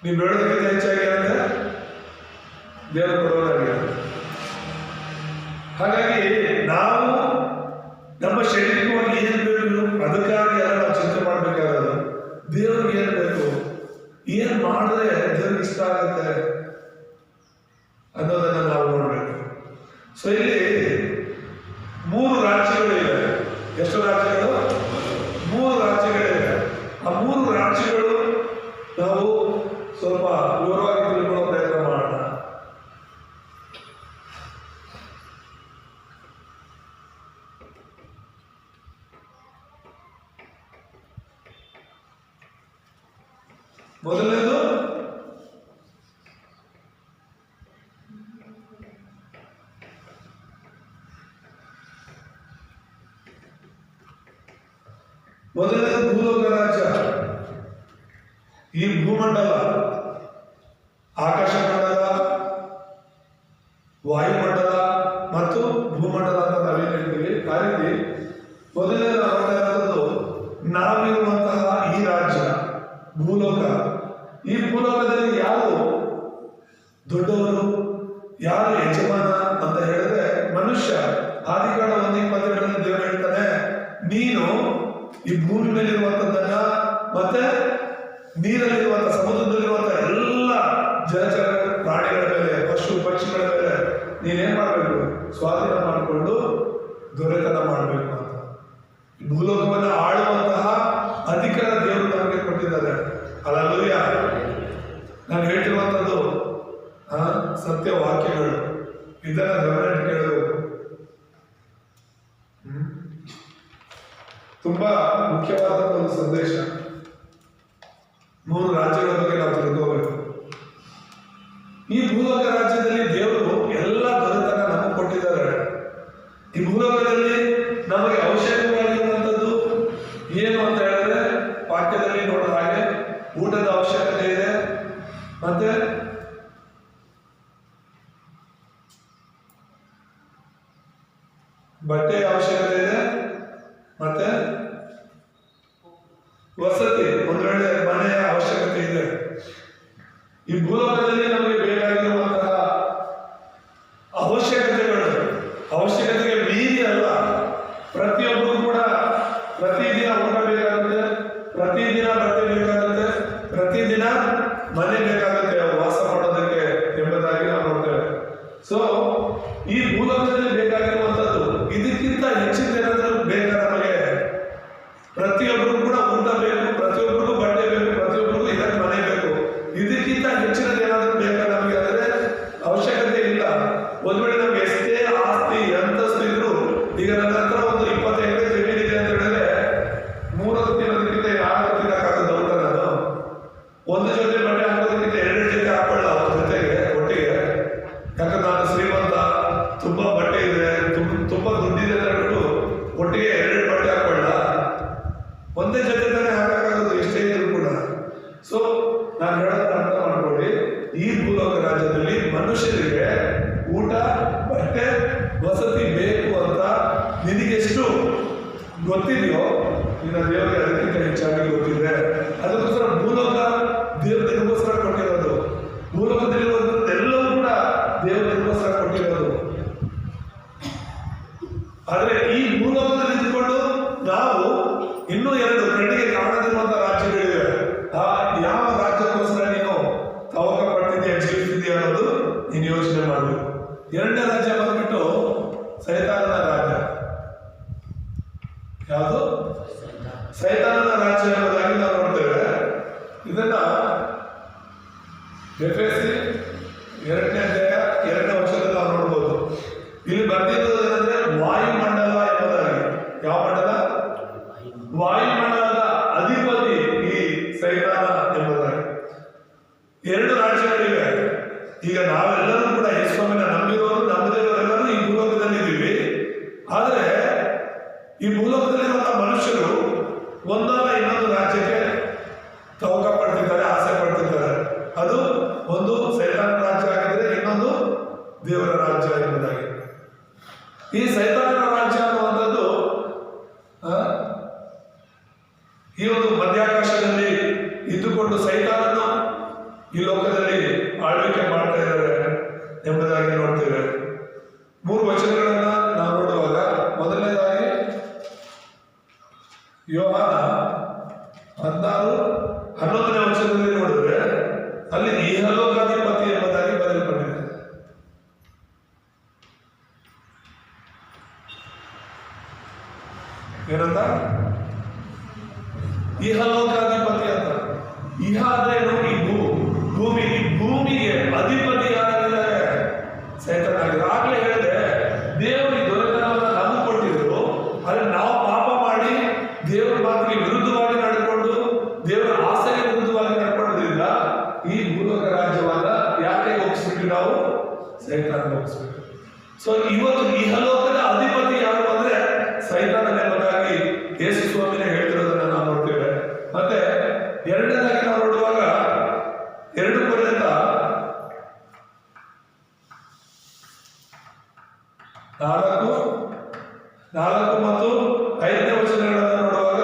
ನೀವು ಬೇಡೋದಕ್ಕಿಂತ ಹೆಚ್ಚಾಗಿ ಅಂದ್ರೆ ದೇವರು ಕೊಡೋದಾಗಿದೆ. ಹಾಗಾಗಿ ನಾವು ನಮ್ಮ ಶರೀರವಾಗಿ ಏನ್ ಬೇಕು ಅದಕ್ಕಾಗಿ ಎಲ್ಲ ನಾವು ಚಿಂತೆ ಮಾಡ್ಬೇಕಾಗೋದು. ದೇವ್ರಿಗೆ ಏನ್ ಬೇಕು, ಏನ್ ಮಾಡಿದ್ರೆ ದೇವ್ರಿಗೆ ಇಷ್ಟ ಆಗುತ್ತೆ ಅನ್ನೋದನ್ನ ನಾವು ನೋಡ್ಬೇಕು. ಸೊ ಇಲ್ಲಿ 3 ರಾಜ್ಯಗಳಿವೆ. ಎಷ್ಟು ರಾಜ್ಯಗಳು? 3 ರಾಜ್ಯಗಳಿವೆ. ಆ 3 ರಾಜ್ಯಗಳು ನಾವು ಸ್ವಲ್ಪ ವಿವರವಾಗಿ ತಿಳ್ಕೊಳ್ಳೋ ಪ್ರಯತ್ನ ಮಾಡೋಣ. ಮೊದಲನೇದು ಭೂಲೋಕ ರಾಜ್ಯ. ಈ ಭೂಮಂಡಲ, ಆಕಾಶ ಮಂಡಲ, ವಾಯುಮಂಡಲ ಮತ್ತು ಭೂಮಂಡಲ ಅಂತ ನಾವೇನ್ ಹೇಳ್ತೀವಿ. ಆ ರೀತಿ ಮೊದಲನೇ ನೋಡ್ತಾ ಇರೋದು ನಾವಿರುವಂತಹ ಈ ರಾಜ್ಯ ಭೂಲೋಕ. ಈ ಭೂಲೋಕದಲ್ಲಿ ಯಾರು ದೊಡ್ಡವರು, ಯಾರು ಯಜಮಾನ ಅಂತ ಹೇಳಿದ್ರೆ ಮನುಷ್ಯ. ಆದಿಕಾಂಡ 1:22 ದೇವರು ಹೇಳ್ತಾನೆ, ನೀನು ಈ ಭೂಮಿ ಮೇಲಿರುವಂತದ್ದನ್ನ ಮತ್ತೆ ನೀರಲ್ಲಿರುವಂತ, ಸಮುದ್ರದಲ್ಲಿರುವಂತಹ ಎಲ್ಲ ಜಲಚರ ಪ್ರಾಣಿಗಳ ಮೇಲೆ, ಪಶು ಪಕ್ಷಿಗಳ ಮೇಲೆ ನೀನೇನ್ ಮಾಡ್ಬೇಕು? ಸ್ವಾಧೀನ ಮಾಡಿಕೊಂಡು ದೊರೆತನ ಮಾಡಬೇಕು ಅಂತ. ಭೂಲೋಕವನ್ನ ಆಳುವಂತಹ ಅಧಿಕಾರ ದೇವರು ನಮಗೆ ಕೊಟ್ಟಿದ್ದಾರೆ. ಅಲ್ಲೂಯ. ನಾನು ಹೇಳ್ತಿರುವಂತದ್ದು ಸತ್ಯ ವಾಕ್ಯಗಳು, ಇದನ್ನ ಗಮನ ಕೇಳಬೇಕು. ತುಂಬಾ ಮುಖ್ಯವಾದ ಒಂದು ಸಂದೇಶ. 3 ರಾಜ್ಯಗಳ ಬಗ್ಗೆ ನಾವು ತಿಳ್ಕೋಬೇಕು. ಈ ಭೂಲೋಕ ರಾಜ್ಯದಲ್ಲಿ ದೇವರು ಎಲ್ಲ ದೊರೆತನ ನಮಗೆ ಕೊಟ್ಟಿದ್ದಾರೆ. ಈ ಭೂಲೋಕದಲ್ಲಿ ನಮಗೆ ಅವಶ್ಯಕವಾಗಿರುವಂಥದ್ದು ಏನು ಅಂತ ಹೇಳಿದ್ರೆ ವಾಕ್ಯದಲ್ಲಿ ನೋಡಿದ ಹಾಗೆ ಊಟದ ಅವಶ್ಯಕತೆ ಇದೆ, ಮತ್ತೆ ಬಟ್ಟೆಯ ಅವಶ್ಯಕತೆ ಇದೆ, ಮತ್ತೆ ವಸತಿ ಒಂದು ವೇಳೆ ಮನೆಯ ಅವಶ್ಯಕತೆ ಇದೆ. ಈ ಭೂಲೋಕದಲ್ಲಿ ನಮಗೆ ಬೇಕಾಗಿರುವಂತಹ ಅವಶ್ಯಕತೆಗೆ ಮೀರಿ ಅಲ್ಲ. ಪ್ರತಿಯೊಬ್ಬರು ಕೂಡ ಪ್ರತಿದಿನ ಊಟ ಬೇಕಾಗುತ್ತೆ, ಪ್ರತಿದಿನ ಬಟ್ಟೆ ಬೇಕಾಗುತ್ತೆ, ಪ್ರತಿದಿನ ಮನೆ ಬೇಕಾಗುತ್ತೆ ವಾಸ ಮಾಡೋದಕ್ಕೆ ಎಂಬುದಾಗಿ ನಾವು ನೋಡ್ತೇವೆ. ಸೊ ಈ ಭೂಲೋಕದಲ್ಲಿ ಬೇಕಾಗಿರುವಂತದ್ದು ಇದಕ್ಕಿಂತ ಹೆಚ್ಚಿನ ಬೇಕಾ ನಮಗೆ? ಪ್ರತಿಯೊಬ್ಬರು ಕೂಡ ಊಟ ಬೇಕು, ಪ್ರತಿಯೊಬ್ಬರಿಗೂ ಬಟ್ಟೆ ಬೇಕು, ಪ್ರತಿಯೊಬ್ಬರಿಗೂ ಇದಕ್ಕೆ ಮನೆ ಬೇಕು. ಇದಕ್ಕಿಂತ ಹೆಚ್ಚಿನದು ಏನಾದರೂ ಬೇಕಾ ನಮಗೆ ಅಂದ್ರೆ ಅವಶ್ಯಕತೆ ಇಲ್ಲ. ಒಂದ್ ವೇಳೆ ನಮ್ಗೆ ಎಷ್ಟೇ ಆಸ್ತಿ ಅಂತಸ್ತು ಇದ್ರು, ಈಗ ನನ್ನ ಹತ್ರ ಒಂದು 20 ಎಕರೆ ಜಮೀನಿದೆ ಅಂತ ಹೇಳಿದ್ರೆ 3 ತಿನ್ನೋದಕ್ಕಿಂತ 4 ತಿನ್ನಕ್ಕಾಗದ ಊಟ ನಾನು ಒಂದು ಜೊತೆ ಬಟ್ಟೆ ಹಾಕೋದಕ್ಕಿಂತ 2 ಜೊತೆ ಹಾಕೊಳ್ಳ ಜೊತೆಗೆ ಒಟ್ಟಿಗೆ. ಯಾಕಂದ್ರೆ ನಾನು ಶ್ರೀಮಂತ, ತುಂಬಾ ಬಟ್ಟೆ ಇದೆ, ತುಂಬಾ ದುಡ್ಡಿದೆ ಅಂತ ಹೇಳ್ಬಿಟ್ಟು ಒಟ್ಟಿಗೆ 2 ಬಟ್ಟೆ ಹಾಕೊಳ್ಳ, ಒಂದೇ ಜೊತೆ ತಾನೇ ಹಾಕಾಗೋದು ಎಷ್ಟೇ ಇದ್ರು ಕೂಡ. ಸೊ ನಾನು ಹೇಳೋದನ್ನ ಅರ್ಥ ಮಾಡ್ಕೊಳ್ಳಿ, ಈ ಭೂಲೋಕ ರಾಜ್ಯದಲ್ಲಿ ಮನುಷ್ಯರಿಗೆ ಊಟ, ಬಟ್ಟೆ, ವಸತಿ ಬೇಕು ಅಂತ ನಿನಗೆಷ್ಟು ಗೊತ್ತಿದೆಯೋ ನಿನ್ನ ದೇವರಿಗೆ ಅದಕ್ಕಿಂತ ಹೆಚ್ಚಾಗಿ ಗೊತ್ತಿದೆ. ಅದಕ್ಕೋಸ್ಕರ ಭೂಲೋಕ ದೇವರು ನಿನಗೋಸ್ಕರ ಕೊಟ್ಟಿರೋದು, ಭೂಲೋಕದಲ್ಲಿರುವಂಥದ್ದೆಲ್ಲವೂ ಕೂಡ ದೇವರು ನಿನಗೋಸ್ಕರ ಕೊಟ್ಟಿರೋದು. ಆದ್ರೆ ಈ ಭೂಲೋಕದಲ್ಲಿ ಇದ್ದುಕೊಂಡು ನಾವು ಇನ್ನೂ 2 ಕಣ್ಣಿಗೆ ಕಾಣದಿರುವಂತಹ ರಾಜ್ಯಗಳಿವೆ. ಆ ಯಾವ ರಾಜ್ಯಕ್ಕೋಸ್ಕರ ನೀನು ತವಕ ಪಡ್ತಿದ್ಯಾ, ಜೀವಿಸ್ತಿದ್ಯಾ ಅನ್ನೋದು ನೀನು ಯೋಚನೆ ಮಾಡಬೇಕು. 2ನೇ ರಾಜ್ಯ ಬಂದ್ಬಿಟ್ಟು ಸೈತಾನನ ರಾಜ್ಯ. ಯಾವುದು? ಸೈತಾನನ ರಾಜ್ಯ ಎಂಬುದಾಗಿ ನಾವು ನೋಡ್ತೇವೆ. ಇದನ್ನ ಎಫೆಸಿ 2ನೇ ಅಧ್ಯಾಯ 2ನೇ ವಚನದಲ್ಲಿ ನಾವು ನೋಡ್ಬೋದು. ಇಲ್ಲಿ ಬರ್ದಿರೋದು ಏನಂದ್ರೆ ವಾಯುಮಂಡಲ ಎಂಬುದಾಗಿ. ಯಾವ ಮಂಡಲ? ವಾಯುಮಂಡಲದ ಅಧಿಪತಿ ಈ ಸೈತಾನ ಎಂಬುದಾಗಿ. 2 ರಾಜ್ಯಗಳಿವೆ. ಈಗ ನಾವೆಲ್ಲರೂ ಕೂಡ ಯೇಸುವಿನ ನಂಬಿರೋರು, ನಂಬದಿರೋರೆಲ್ಲರೂ ಈ ಭೂಲೋಕದಲ್ಲಿ ಇದ್ದೀವಿ. ಆದ್ರೆ ಈ ಭೂಲೋಕದಲ್ಲಿರುವಂತಹ ಮನುಷ್ಯರು ಒಂದಲ್ಲ ಇನ್ನೊಂದು ರಾಜ್ಯಕ್ಕೆ ತವಕ ಪಡ್ತಿದ್ದಾರೆ, ಆಸೆ ಪಡ್ತಿದ್ದಾರೆ. ಅದು ಒಂದು ಸೈತಾನ ರಾಜ್ಯ ಆಗಿದ್ರೆ, ಇನ್ನೊಂದು ದೇವರ ರಾಜ್ಯ ಎಂಬುದಾಗಿ. ಈ ಸೈತಾನನ ರಾಜ್ಯ ಅನ್ನುವಂಥದ್ದು ಈ ಒಂದು ಮಧ್ಯಾಕಾಶದಲ್ಲಿ ಇದ್ದುಕೊಂಡು ಸೈತಾನನು ಈ ಲೋಕದಲ್ಲಿ ಆಳ್ವಿಕೆ ಮಾಡ್ತಾ ಇದ್ದಾರೆ ಎಂಬುದಾಗಿ ನೋಡ್ತೇವೆ. 3 ವಚನಗಳನ್ನ ನಾವು ನೋಡುವಾಗ, ಮೊದಲನೇದಾಗಿ ಯೋಹಾನ 16:11ನೇ ವಚನದಲ್ಲಿ ನೋಡಿದ್ರೆ ಅಲ್ಲಿ ಇಹಲೋಕಾಧಿಪತಿ ಎಂಬುದಾಗಿ ಬರೆಯಲ್ಪಟ್ಟಿದೆ. ಏನಂತ? ಇಹಲೋಕಾಧಿಪತಿ ಅಂತ. ಇಹ ಅಂದ್ರೆ ಈ ಭೂಮಿಗೆ ಅಧಿಪತಿ ಯಾರಾಗಿದ್ದಾರೆ? ಸೈತಾನ. ಆಗ್ಲೇ ಹೇಳಿದೆ, ದೇವರು ಈ ದೊರೆತನವನ್ನು ನಮಗೆ ಕೊಟ್ಟಿದ್ರು. ಆದ್ರೆ ನಾವು ಪಾಪ ಮಾಡಿ ದೇವರ ಮಾತಿಗೆ ವಿರುದ್ಧವಾಗಿ ನಡೆದುಕೊಂಡು, ದೇವರ ಆಸೆಗೆ ವಿರುದ್ಧವಾಗಿ ನಡ್ಕೊಳ್ಳೋದ್ರಿಂದ ಈ ಭೂಲೋಕ ರಾಜ್ಯವನ್ನ ಯಾಕೆ ಹೋಗಿಸ್ಬಿಟ್ಟು ನಾವು ಸೈತಾನ ಹೋಗಿಸ್ಬಿಟ್ಟು. ಸೊ ಇವತ್ತು ಇಹಲೋಕದ ಅಧಿಪತಿ ಯಾರು ಅಂದ್ರೆ ಸೈತಾನ ಎಂಬುದಾಗಿ ಯೇಸು ಸ್ವಾಮಿನೇ ಹೇಳ್ತಿರೋದನ್ನ ನಾವು ನೋಡ್ತೇವೆ. ಮತ್ತೆ 2ನೇದಾಗಿ ನಾವು ನೋಡುವಾಗ 2 ಕೊರಿಂಥ 4 ಮತ್ತು 5ನೇ ವಚನಗಳನ್ನು ನೋಡುವಾಗ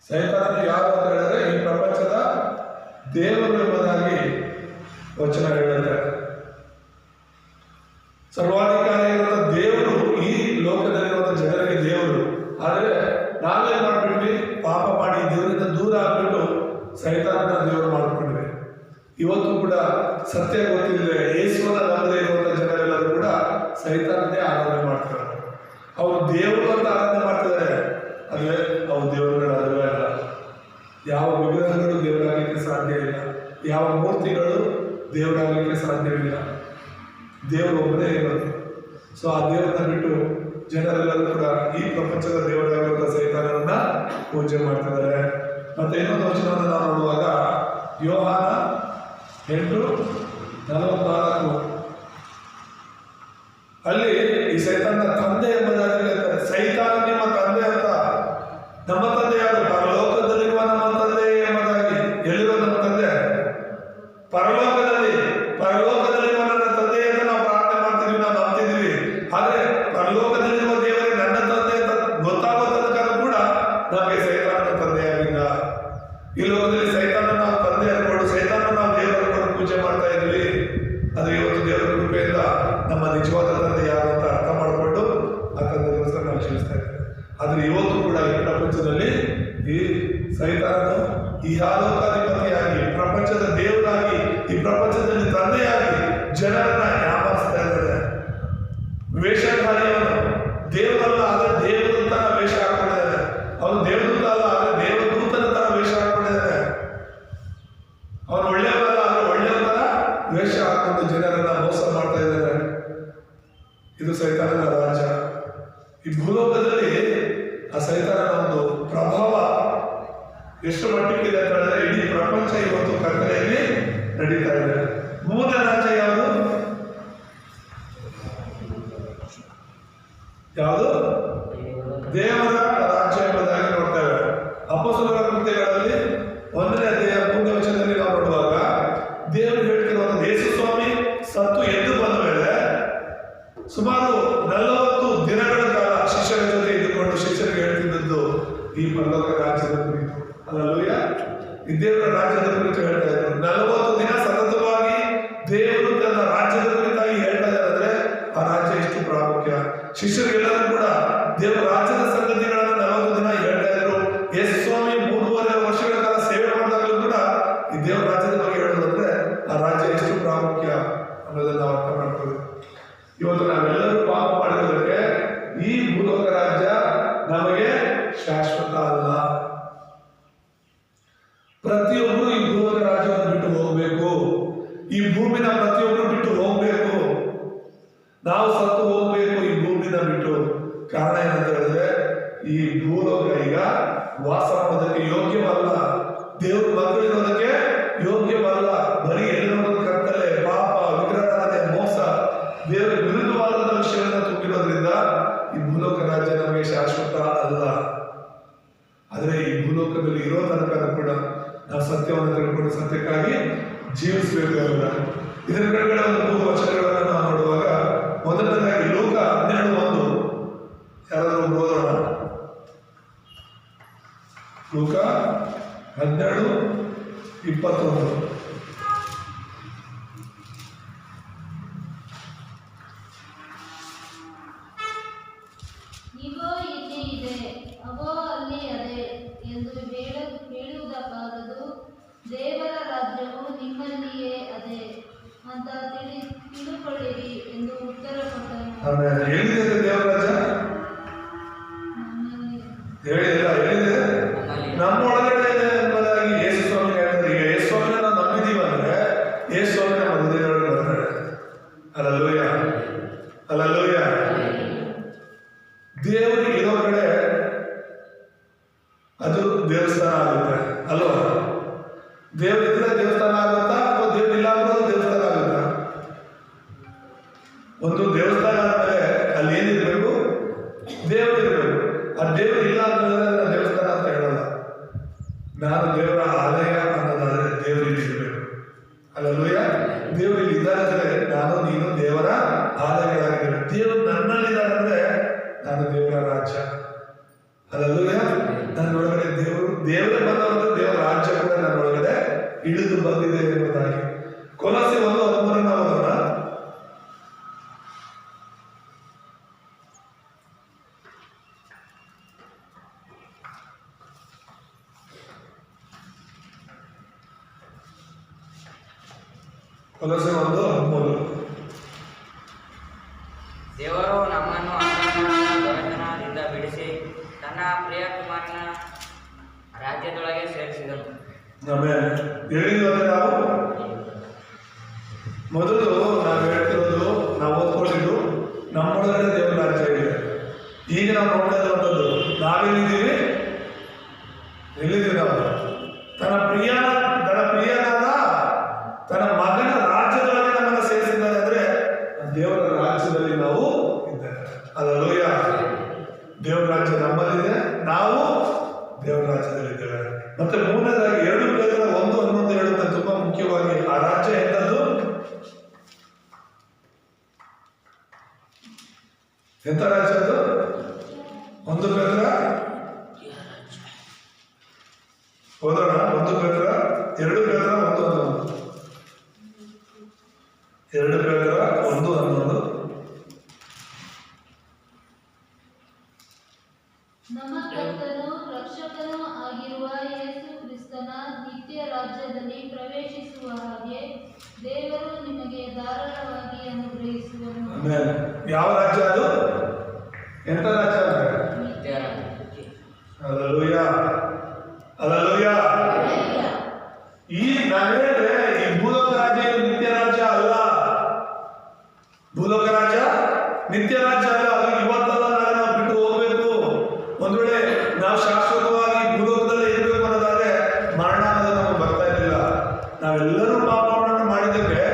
ಸೈತಾನನು ಯಾರು ಅಂತ ಹೇಳಿದ್ರೆ ಈ ಪ್ರಪಂಚದ ದೇವರು ಎಂಬುದಾಗಿ ವಚನ ಹೇಳುತ್ತೆ. ಸರ್ವಾಧಿಕಾರಿಯಾಗಿರುವಂತಹ ದೇವರು ಈ ಲೋಕದಲ್ಲಿರುವಂತಹ ಜನರಿಗೆ ದೇವರು. ಆದ್ರೆ ನಾವೇನ್ ಮಾಡ್ಬಿಟ್ವಿ? ಪಾಪ ಮಾಡಿ ದೇವರಿಂದ ದೂರ ಆಗ್ಬಿಟ್ಟು ಸೈತಾನನ ದೇವರು ಮಾಡ್ಕೊಂಡ್ವಿ. ಇವತ್ತು ಕೂಡ ಸತ್ಯ ಗೊತ್ತಿಲ್ಲದೆ ಯೇಸುವನ್ನ ನಂಬದೇ ಇರುವಂತಹ ಜನರೆಲ್ಲರೂ ಕೂಡ ಸೈತಾನನೇ ಆರಾಧನೆ ಮಾಡ್ತಾರೆ. ಅವರು ದೇವರು ಅಂತ ಆರಾಧನೆ ಮಾಡ್ತಿದ್ದಾರೆ, ಅದೇ ಅವ್ರ ದೇವರುಗಳ ಅರಿವೇ ಅಲ್ಲ. ಯಾವ ವಿಗ್ರಹಗಳು ದೇವರಾಗಲಿಕ್ಕೆ ಸಾಧ್ಯ ಇಲ್ಲ, ಯಾವ ಮೂರ್ತಿಗಳು ದೇವರಾಗಲಿಕ್ಕೆ ಸಾಧ್ಯವಿಲ್ಲ. ದೇವರು ಒಬ್ಬನೇ ಇರೋದು. ಸೊ ಆ ದೇವರನ್ನ ಬಿಟ್ಟು ಜನರೆಲ್ಲರೂ ಕೂಡ ಈ ಪ್ರಪಂಚದ ದೇವರಾಗಿರುವಂತಹ ಸೈತಾನರನ್ನ ಪೂಜೆ ಮಾಡ್ತಿದ್ದಾರೆ. ಮತ್ತೆ ಇನ್ನೊಂದು ವಚನವನ್ನು ನಾವು ನೋಡುವಾಗ ಯೋಹಾನ 8:44 ಅಲ್ಲಿ ಈ ಸೈತಾನನ ತಂದೆ ಎಂಬುದಾಗಿ ಹೇಳ್ತಾರೆ. ಸೈತಾನ ನಿಮ್ಮ ತಂದೆ ಅಂತ. ನಮ್ಮ ತಂದೆ ಯಾರು? ಪರಲೋಕದಲ್ಲಿರುವ ನಮ್ಮ ತಂದೆ ಎಂಬುದಾಗಿ. ಎಲ್ಲಿರೋ ನಮ್ಮ ತಂದೆ? ಪರಲೋಕದಲ್ಲಿರುವ ನನ್ನ ತಂದೆ ಅಂತ ನಾವು ಪ್ರಾರ್ಥನೆ ಮಾಡ್ತೀವಿ, ನಾವು ನಂಬ್ತಿದ್ದೀವಿ. ಆದ್ರೆ ಪರಲೋಕದಲ್ಲಿರುವ ದೇವರೇ ನನ್ನ ತಂದೆ ಅಂತ ಗೊತ್ತಾಗೋ ತನಕ ಕೂಡ ನಮಗೆ ಸೈತಾನನ ತಂದೆಯಾಗಿಲ್ಲ. ಈ ಲೋಕದಲ್ಲಿ ಸೈತಾನ ನಾವು ತಂದೆ ಅನ್ಕೊಂಡು ಸೈತಾನ ನಾವು ದೇವರ ಅನ್ಕೊಂಡು ಪೂಜೆ ಮಾಡ್ತಾ ಇದ್ವಿ. ಆದ್ರೆ ಇವತ್ತು ದೇವರ ಕೃಪೆಯಿಂದ ನಮ್ಮ ನಿಜವಾದ ತಂದೆ ಯಾರು ಅಂತ ಅರ್ಥ ಮಾಡಿಕೊಂಡು ಆ ತಂದೆಗೋಸ್ಕರ ನಾವು ಕ್ಷಮಿಸ್ತಾ ಇದ್ದೇವೆ. ಆದ್ರೆ ಇವತ್ತು ಕೂಡ ಈ ಪ್ರಪಂಚದಲ್ಲಿ ಈ ಸೈತಾನನು ಇಹಾಲೋಕಾಧಿಪತಿಯಾಗಿ, ಪ್ರಪಂಚದ ದೇವರಾಗಿ, ಈ ಪ್ರಪಂಚದಲ್ಲಿ ತಂದೆಯಾಗಿ ಜನರನ್ನ ಯಾಮಾರಿಸ್ತಾ ಇದ್ದಾರೆ. ವೇಷಧಾರಿಯವನು ದೇವರಲ್ಲ ಆದ್ರೆ ದೇವದೂತ ವೇಷ ಹಾಕೊಂಡಿದ್ದಾನೆ. ಅವನು ದೇವದೂತ ಅಲ್ಲ ಆದ್ರೆ ದೇವದೂತನ ತರ ವೇಷ ಹಾಕೊಂಡಿದ್ದಾನೆ. ಅವನು ಒಳ್ಳೆಯವರಲ್ಲ ಆದ್ರೆ ಒಳ್ಳೆಯ ತರ ವೇಷ ಹಾಕೊಂಡು ಜನರನ್ನ ಮೋಸ ಮಾಡ್ತಾ ಇದ್ದಾರೆ. ಇದು ಸೈತಾನನ ರಾಜ್ಯ. ಈ ಭೂಲೋಕದಲ್ಲಿ ಆ ಸೈತಾನನ ಒಂದು ಪ್ರಭಾವ ಎಷ್ಟು ಮಟ್ಟಿಗಿದೆ ಅಂತ ಹೇಳಿದ್ರೆ ಇಡೀ ಪ್ರಪಂಚ ಇವತ್ತು ಕತ್ತಲೆಯಲ್ಲಿ ನಡೀತಾ ಇದೆ. ಮೂರನೇ ರಾಜ್ಯ ಯಾವುದು? ದೇವರ ರಾಜ್ಯ ಎಂಬುದಾಗಿ ನೋಡ್ತೇವೆ. ಅಪೊಸ್ತಲರ ಕೃತ್ಯಗಳಲ್ಲಿ 1ನೇ ಅಧ್ಯಾಯ 3ನೇ ವಚನದಲ್ಲಿ ನಾವು ನೋಡುವಾಗ ದೇವರು ಹೇಳ್ತಿರುವಂತ ಯೇಸು ಸ್ವಾಮಿ ಸತ್ತು ಎದ್ದು ಬಂದ ಮೇಲೆ ಸುಮಾರು 40 ದಿನಗಳ ಕಾಲ ಶಿಷ್ಯರ ಜೊತೆ ಇದ್ದುಕೊಂಡು ಶಿಷ್ಯರಿಗೆ ಹೇಳ್ತಿದ್ದದ್ದು ಈ ಪರಲೋಕ ರಾಜ್ಯದ ಕುರಿತು. ಹಲ್ಲೆಲೂಯ. ಈ ದೇವರ ರಾಜ್ಯದ ಕುರಿತು ಹೇಳ್ತಾ ಇದ್ರು. 40 ದಿನ ಸತತವಾಗಿ ದೇವರು ತನ್ನ ರಾಜ್ಯದ ಕುರಿತಾಗಿ ಹೇಳ್ತಾ ಇದ್ದಾರೆ. ಆ ರಾಜ್ಯ ಎಷ್ಟು ಪ್ರಾಮುಖ್ಯ. ಶಿಷ್ಯರಿಗೆಲ್ಲರೂ ಕೂಡ ದೇವರ ರಾಜ್ಯದ ಸಂಗತಿಗಳನ್ನು 40 ದಿನ ಹೇಳ್ತಾ ಇದ್ರು. ಯೇಸು ಸ್ವಾಮಿ 3.5 ವರ್ಷಗಳ ಕಾಲ ಸೇವೆ ಮಾಡಿದಾಗಲೂ ಕೂಡ ಈ ದೇವರ ರಾಜ್ಯದ ಬಗ್ಗೆ ಹೇಳೋದಂದ್ರೆ ಆ ರಾಜ್ಯ ಎಷ್ಟು ಪ್ರಾಮುಖ್ಯ ಅನ್ನೋದನ್ನ ನಾವು ಅರ್ಥ ಮಾಡ್ಕೋಬೇಕು. ಇವತ್ತು ನಾವೆಲ್ಲರೂ ಪಾಪ ಮಾಡಿರೋದಕ್ಕೆ ಈ ಭೂಲೋಕ ರಾಜ್ಯ ನಮಗೆ ಶಾಶ್ವತ ಅಲ್ಲ. ಪ್ರತಿಯೊಬ್ಬರು ಈ ಭೂಲೋಕ ರಾಜ್ಯವನ್ನು ಬಿಟ್ಟು ಹೋಗ್ಬೇಕು. ಈ ಭೂಮಿನ ಪ್ರತಿಯೊಬ್ಬರು ಬಿಟ್ಟು ಹೋಗ್ಬೇಕು. ನಾವು ಸತ್ತು ಹೋಗ್ಬೇಕು ಈ ಭೂಮಿನ ಬಿಟ್ಟು. ಕಾರಣ ಏನಂತ ಹೇಳಿದ್ರೆ ಈ ಭೂಲೋಕ ಈಗ ವಾಸ ಮಾಡೋದಕ್ಕೆ ಯೋಗ್ಯವಲ್ಲ. ದೇವ್ರ ಮಕ್ಕಳಿರೋದಕ್ಕೆ ಯೋಗ್ಯವಲ್ಲ. ಬರೀ ಎಲ್ಲಿರೋದು ಕತ್ತಲೆ, ಪಾಪ, ವಿಗ್ರಹಾರಾಧನೆ, ಮೋಸ, ದೇವರ ವಿರುದ್ಧವಾದ ವಿಷಯಗಳನ್ನ ತುಂಬಿರೋದ್ರಿಂದ ಈ ಭೂಲೋಕ ರಾಜ್ಯ ನಮಗೆ ಶಾಶ್ವತ ಅಲ್ಲ. ಆದ್ರೆ ಈ ಭೂಲೋಕದಲ್ಲಿ ಇರೋ ತನಕ ಕೂಡ ನಾವು ಸತ್ಯವನ್ನು ತಿಳ್ಕೊಂಡು ಸತ್ಯಕ್ಕಾಗಿ ಜೀವಿಸಬೇಕು. ಇದರ ಕೆಳಗಡೆ ಒಂದು 3 ವಚನಗಳನ್ನು ನಾವು ನೋಡುವಾಗ ಮೊದಲನೇದಾಗಿ ಲೂಕ 12:1 ಯಾರಾದ್ರೂ ಓದೋಣ. ಲೂಕ 12:21. ಇಗೋ ಇಲ್ಲಿ ಇದೆ, ಅವೋ ಅಲ್ಲಿ ಅದೆ ಎಂದು ಹೇಳುವುದಕ್ಕಾಗದು. ದೇವರ ರಾಜ್ಯವು ನಿಮ್ಮಲ್ಲಿಯೇ ಅದೆ ಅಂತ ತಿಳುಕೊಳ್ಳಿರಿ ಎಂದು ಉತ್ತರ ಕೊಟ್ಟನು. ಎಲ್ಲಿದೆ ದೇವರ ರಾಜ್ಯ? ಹೇಳಿಲ್ಲ, ಎಲ್ಲಿದೆ? ನಮ್ಮ ಒಳಗಡೆ ಇದೆ ಎಂಬುದಾಗಿ ಯೇಸು ಸ್ವಾಮಿ ಹೇಳ್ತಾರೆ. ಈಗ ಯೇಸು ಸ್ವಾಮಿನ ನಾವು ನಂಬಿದೀವಿ ಅಂದ್ರೆ ಯೇಸು ಸ್ವಾಮಿನ ಮಧ್ಯದೊಳಗೆ ಬರ್ತಾರೆ. Hallelujah, hallelujah. ದೇವರು ಇರೋ ಕಡೆ ಅದು ದೇವಸ್ಥಾನ ಆಗುತ್ತೆ ಅಲ್ವಾ? ದೇವ್ರ ಇದ್ರೆ ದೇವಸ್ಥಾನ ಆಗುತ್ತಾ ಅಥವಾ ದೇವ್ರ ಇಲ್ಲ ಅನ್ನೋದು ದೇವಸ್ಥಾನ ಆಗುತ್ತಾ? ಒಂದು ದೇವಸ್ಥಾನ ಆದ್ಮೇಲೆ ಅಲ್ಲಿ ಏನಿರ್ಬೇಕು? ದೇವರು ಇರಬೇಕು. ಆ ದೇವರು ಇಲ್ಲ ಅಂತ ಹೇಳಿದ್ರೆ ದೇವಸ್ಥಾನ ಅಂತ ಹೇಳಲ್ಲ. ನಾನು ದೇವರ ಆಲಯ ಅನ್ನೋದಾದ್ರೆ ದೇವರು ಇಲ್ಲಿ ಇರಬೇಕು. ಹಲ್ಲೆಲೂಯ. ದೇವರು ಇಲ್ಲಿ ಇದ್ದಾರೆ ಅಂದ್ರೆ ನಾನು ನೀನು ದೇವರ ಆಲಯಗಳಾಗಿದ್ದೇವೆ. ದೇವರು ನನ್ನಲ್ಲಿದ್ದಾರೆ ಅಂದ್ರೆ ನಾನು ದೇವರ ರಾಜ್ಯ. ಹಲ್ಲೆಲೂಯ. ನನ್ನ ಒಳಗಡೆ ದೇವರೇ ಬಂದವರು, ದೇವರ ರಾಜ್ಯ ಕೂಡ ನನ್ನ ಒಳಗಡೆ ಇಳಿದು ಬಂದಿದೆ ಎಂಬುದಾಗಿ. ಕೊಲೊಸ್ಸೆ 1:13 ಓದೋಣ. ಕೊಲೊಸ್ಸೆ 1:13. ದೇವರು ನಮ್ಮನ್ನು ಅಜ್ಞಾನದ ದೊರೆತನದಿಂದ ಬಿಡಿಸಿ ತನ್ನ ಪ್ರಿಯ ಕುಮಾರನ ರಾಜ್ಯದೊಳಗೆ ಸೇರಿಸಿದನು. ಹೇಳಿದ್ವಿ ನಾವು ಮೊದಲು ನಾವು ಹೇಳ್ತಿರೋದು, ನಾವು ಓದ್ಕೊಂಡಿದ್ದು ನಮ್ಮೊಳಗಡೆ ದೇವರ ರಾಜ್ಯ ಇದೆ. ಈಗ ನಾವು ನೋಡ್ತಾ ಇರುವಂಥದ್ದು ನಾವೆಲ್ಲಿದ್ದೀವಿ, ಎಲ್ಲಿದ್ದೀವಿ ನಾವು? ತನ್ನ ಪ್ರಿಯನಾದ ತನ್ನ ಮಗನ ರಾಜ್ಯದೊಳಗೆ ನಮ್ಮನ್ನು ಸೇರಿಸಿದ್ದಾರೆ. ಅಂದ್ರೆ ದೇವರ ರಾಜ್ಯದಲ್ಲಿ ನಾವು ಇದ್ದೇವೆ. ಹಲ್ಲೆಲೂಯಾ. ದೇವರ ರಾಜ್ಯ ನಮ್ಮಲ್ಲಿದೆ, ನಾವು ದೇವರ ರಾಜ್ಯದಲ್ಲಿದ್ದೇವೆ. ಮತ್ತೆ ಮೂರನೇದಾಗಿ 2 ಪೇತ್ರ 1:11 ಹೇಳುತ್ತೆ ತುಂಬಾ ಮುಖ್ಯವಾಗಿ. ಆ ರಾಜ್ಯ ಎಂಥದ್ದು? ಎಂಥ ರಾಜ್ಯ ಅದು? 1 ಪೇತ್ರ ಓದೋಣ. 1 ಪೇತ್ರ 2 ಪೇತ್ರ 1:11. 2 ಪೇತ್ರ 1:11. ನಮ್ಮ ಕರ್ತನೂ ರಕ್ಷಕನೂ ಆಗಿರುವ ಯೇಸು ಕ್ರಿಸ್ತನ ನಿತ್ಯ ರಾಜ್ಯದಲ್ಲಿ ಪ್ರವೇಶಿಸುವ ಹಾಗೆ ದೇವರು ನಿಮಗೆ ಧಾರಾಳವಾಗಿ ಅನುಗ್ರಹಿಸುವನು. ಆಮೇಲೆ ಯಾವ ರಾಜ್ಯ ಅದು? ಎಂಥ ರಾಜ್ಯ ಅಂದ್ರೆ? Hallelujah, hallelujah. ಈ ನಾವೇಳಿದ್ರೆ ಈ ಭೂಲೋಕ ರಾಜ್ಯ ನಿತ್ಯ ರಾಜ್ಯ ಅಲ್ಲ. ಭೂಲೋಕ ರಾಜ್ಯ ನಿತ್ಯ ರಾಜ್ಯ ಅಲ್ಲ. ಅದು ಇವತ್ತಲ್ಲ ನಾಳೆ ನಾವು ಬಿಟ್ಟು ಹೋಗ್ಬೇಕು. ಒಂದ್ ವೇಳೆ ನಾವು ಶಾಶ್ವತವಾಗಿ ಭೂಲೋಕದಲ್ಲಿ ಇರಬೇಕು ಅನ್ನೋದಾದ್ರೆ ಮರಣ ಅನ್ನೋದು ನಮಗೆ ಬರ್ತಾ ಇರಲಿಲ್ಲ. ನಾವೆಲ್ಲರೂ ಪಾಪವನ್ನು ಮಾಡಿದ್ದಕ್ಕೆ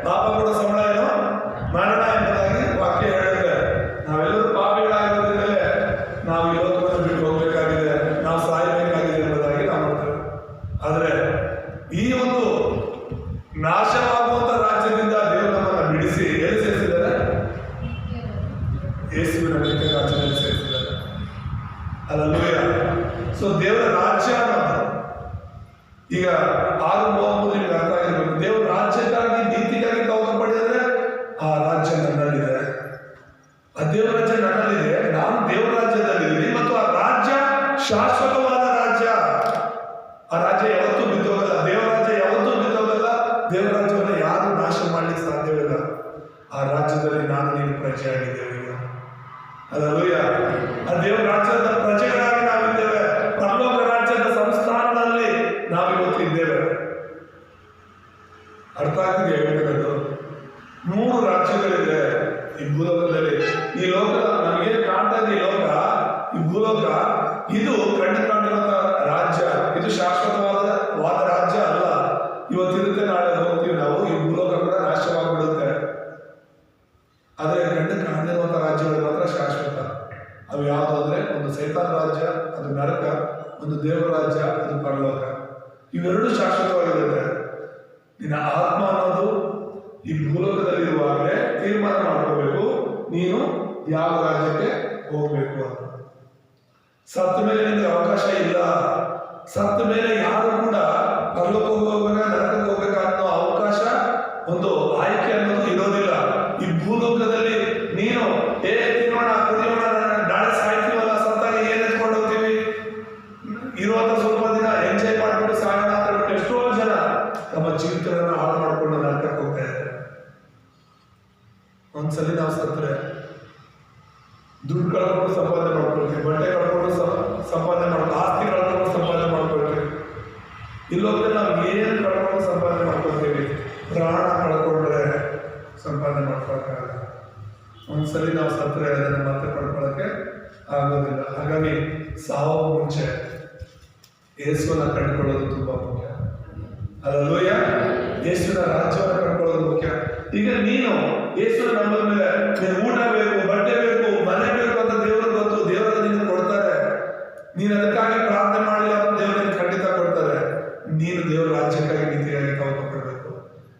ಪಾಪ ಕೂಡ ಸಂಬಳ ಏನು? ಮರಣ ಎಂಬುದಾಗಿ ವಾಕ್ಯ ಹೇಳುತ್ತೆ. ನಾವೆಲ್ಲರೂ ಪಾಪಿಗಳಾಗಿರೋದ್ರಿಂದಲೇ ನಾವು ಈ ಲೋಕವನ್ನು ಬಿಟ್ಟು ಹೋಗ್ಬೇಕಾಗಿದೆ, ನಾವು ಸಾಯಬೇಕಾಗಿದೆ ಎಂಬುದಾಗಿ ನಾವು ನೋಡ್ತೇವೆ. ಆದರೆ ಈ ಒಂದು ನಾಶವಾಗುವಂತ ರಾಜ್ಯದಿಂದ ದೇವರು ನಮ್ಮನ್ನು ಬಿಡಿಸಿ ಎಲ್ಲಿ ಸೇರಿಸಿದ್ದಾರೆ? ಯೇಸುವಿನ ನಿತ್ಯ ರಾಜ್ಯದಲ್ಲಿ ಸೇರಿಸಿದ್ದಾರೆ. ಹಲ್ಲೆಲೂಯಾ. ಸೊ ದೇವರ ರಾಜ್ಯ ಅನ್ನೋದು ಈಗ 6:33 ನಿಮ್ಗೆ ಅರ್ಥ ಆಗಿರ್ಬೇಕು. ದೇವರ ರಾಜ್ಯಕ್ಕಾಗಿ ನೀತಿಗಾಗಿ ತವಕ ಪಡೆದರೆ ಆ ರಾಜ್ಯ ನನ್ನಲ್ಲಿದೆ, ಆ ದೇವರ ರಾಜ್ಯ ನನ್ನಲ್ಲಿದೆ, ನಾನು ದೇವರ ರಾಜ್ಯದಲ್ಲಿದ್ದೀನಿ ಮತ್ತು ಆ ರಾಜ್ಯ ಶಾಶ್ವತವಾದ ರಾಜ್ಯ. ಆ ರಾಜ್ಯ ಯಾವತ್ತೂ ಬಿದ್ದೋಗಲ್ಲ. ದೇವರ ರಾಜ್ಯ ಯಾವತ್ತೂ ಬಿದ್ದೋಗಲ್ಲ. ದೇವರ ರಾಜ್ಯವನ್ನು ಯಾರು ನಾಶ ಮಾಡ್ಲಿಕ್ಕೆ ಸಾಧ್ಯವಿಲ್ಲ. ಆ ರಾಜ್ಯದಲ್ಲಿ ನಾನು ನೀನು ಪ್ರಜೆಯಾಗಿದ್ದೇವೆ. ಹಲ್ಲೆಲೂಯಾ. ಆ ದೇವರ ರಾಜ್ಯದ ಪ್ರಜೆಗಳಾಗಿ ನಾವಿದ್ದೇವೆ. ಪರಲೋಕ ರಾಜ್ಯದ ಸಂಸ್ಥಾನದಲ್ಲಿ ನಾವಿವತ್ತು ಇದ್ದೇವೆ. ಅರ್ಥ ಆಗ್ತಿದೆ ಹೇಳ್ತಿರೋದು? 3 ರಾಜ್ಯಗಳಿದೆ ಈ ಭೂಲೋಕದಲ್ಲಿ. ಈ ಲೋಕ ನಮಗೆ ಕಾಣ್ತಾ ಇದೆ. ಈ ಭೂಲೋಕ ಇದು ಕಣ್ಣು ಕಾಣಿರುವಂತ ರಾಜ್ಯ. ಇದು ಶಾಶ್ವತವಾದ ರಾಜ್ಯ ಅಲ್ಲ. ಇವತ್ತಿರುತ್ತೆ, ನಾಳೆ ಹೋಗ್ತೀವಿ ನಾವು. ಈ ಭೂಲೋಕ ಕೂಡ ನಾಶವಾಗಿಬಿಡುತ್ತೆ. ಆದರೆ ಕಣ್ಣು ಕಾಣದಿರುವಂತ ರಾಜ್ಯಗಳು ಮಾತ್ರ ಶಾಶ್ವತ. ಅವು ಯಾವುದು ಅಂದ್ರೆ, ಒಂದು ಸೈತಾನ್ ರಾಜ್ಯ, ಅದು ನರಕ. ಒಂದು ದೇವರ ರಾಜ್ಯ, ಅದು ಪರಲೋಕ. ಇವೆರಡು ಶಾಶ್ವತವಾಗಿರುತ್ತೆ. ನಿನ್ನ ಆತ್ಮ ಅನ್ನೋದು ಈ ಭೂಲೋಕದಲ್ಲಿರುವಾಗಲೇ ತೀರ್ಮಾನ ಮಾಡ್ಕೋಬೇಕು, ನೀನು ಯಾವ ರಾಜ್ಯಕ್ಕೆ ಹೋಗ್ಬೇಕು ಅಂತ. ಸತ್ತ ಮೇಲೆ ನಿಮ್ಗೆ ಅವಕಾಶ ಇಲ್ಲ. ಸತ್ತ ಮೇಲೆ ಯಾರು ಕೂಡ ಪರಲೋಕಕ್ಕೆ ಹೋಗ್ಬೇಕ ನರಕಕ್ಕೆ ಹೋಗ್ಬೇಕನ್ನೋ ಅವಕಾಶ, ಒಂದು ಆಯ್ಕೆ ಅನ್ನೋದು ಇರೋದಿಲ್ಲ. ಈ ಭೂಲೋಕದಲ್ಲಿ ನೀನು ತಿನ್ನೋಣ ಕುಡಿಯೋಣ, ನಾಳೆ ಸಾಯ್ತೀವಲ್ಲ, ಸತ್ತಾಗ ಏನ್ ಎತ್ಕೊಂಡು ಹೋಗ್ತೀವಿ, ಇರುವಂತ ಸ್ವಲ್ಪ ದಿನ ಎಂಜಾಯ್ ಮಾಡ್ಬಿಟ್ಟು ಸಾಯೋಣ ಅಂತ ಹೇಳ್ಬಿಟ್ಟು ಎಷ್ಟೋ ಜನ ತಮ್ಮ ಜೀವಿತಗಳನ್ನ ಹಾಳು ಮಾಡ್ಕೊಂಡು ನರಕಕ್ಕೆ ಹೋಗ್ತಾ ಇದ್ದಾರೆ. ಒಂದ್ಸಲಿ ನಾವು ಸತ್ತರೆ ದುಡ್ಡು ಕಳ್ಕೊಂಡು ಸಂಪಾದನೆ ಮಾಡ್ಕೊಳ್ತೀವಿ, ಬಟ್ಟೆ ಕಳ್ಕೊಂಡು ಸಂಪಾದನೆ ಮಾಡ್ಕೊ, ಆಸ್ತಿ ಕಳ್ಕೊಂಡು ಸಂಪಾದನೆ ಮಾಡ್ಕೊಳ್ತೀವಿ. ಇಲ್ಲೊಂದ್ರೆ ನಾವು ಏನ್ ಕಳ್ಕೊಂಡು ಸಂಪಾದನೆ ಮಾಡ್ಕೊಳ್ತೀವಿ, ಪ್ರಾಣ ಕಳ್ಕೊಂಡ್ರೆ ಸಂಪಾದನೆ ಮಾಡ್ಕೊಳಕ್ಕಾಗಲ್ಲ. ಒಂದ್ಸಲಿ ನಾವು ಸತ್ತರೆ ಅದನ್ನು ಮತ್ತೆ ಪಡ್ಕೊಳ್ಳೋಕ್ಕೆ ಆಗೋದಿಲ್ಲ. ಹಾಗಾಗಿ ಸಾವು ಮುಂಚೆ ಯೇಸುವನ್ನ ಕಂಡುಕೊಳ್ಳೋದು ತುಂಬಾ ಮುಖ್ಯ. ಹಲ್ಲೆಲೂಯಾ. ಯೇಸುವಿನ ರಾಜ್ಯವನ್ನು ಕಂಡುಕೊಳ್ಳೋದು ಮುಖ್ಯ. ಈಗ ನೀನು ಯೇಸುವಿನ ನಂಬದ ಮೇಲೆ ಊಟ ಬೇಕು, ಬಟ್ಟೆ ಬೇಕು, ಮನೆ ಬೇಕು ಅಂತ ದೇವರು ಗೊತ್ತು. ದೇವರ ನಿನ್ನ ಕೊಡ್ತಾರೆ. ನೀನು ಅದಕ್ಕಾಗಿ ಪ್ರಾರ್ಥನೆ ಮಾಡಿಲ್ಲ ಅಂತ ದೇವರಿಗೆ ಖಂಡಿತ ಕೊಡ್ತಾರೆ. ನೀನು ದೇವರ ರಾಜ್ಯಕ್ಕಾಗಿ ನೀತಿಯಾಗಿ ತವಕ ಪಡಬೇಕು.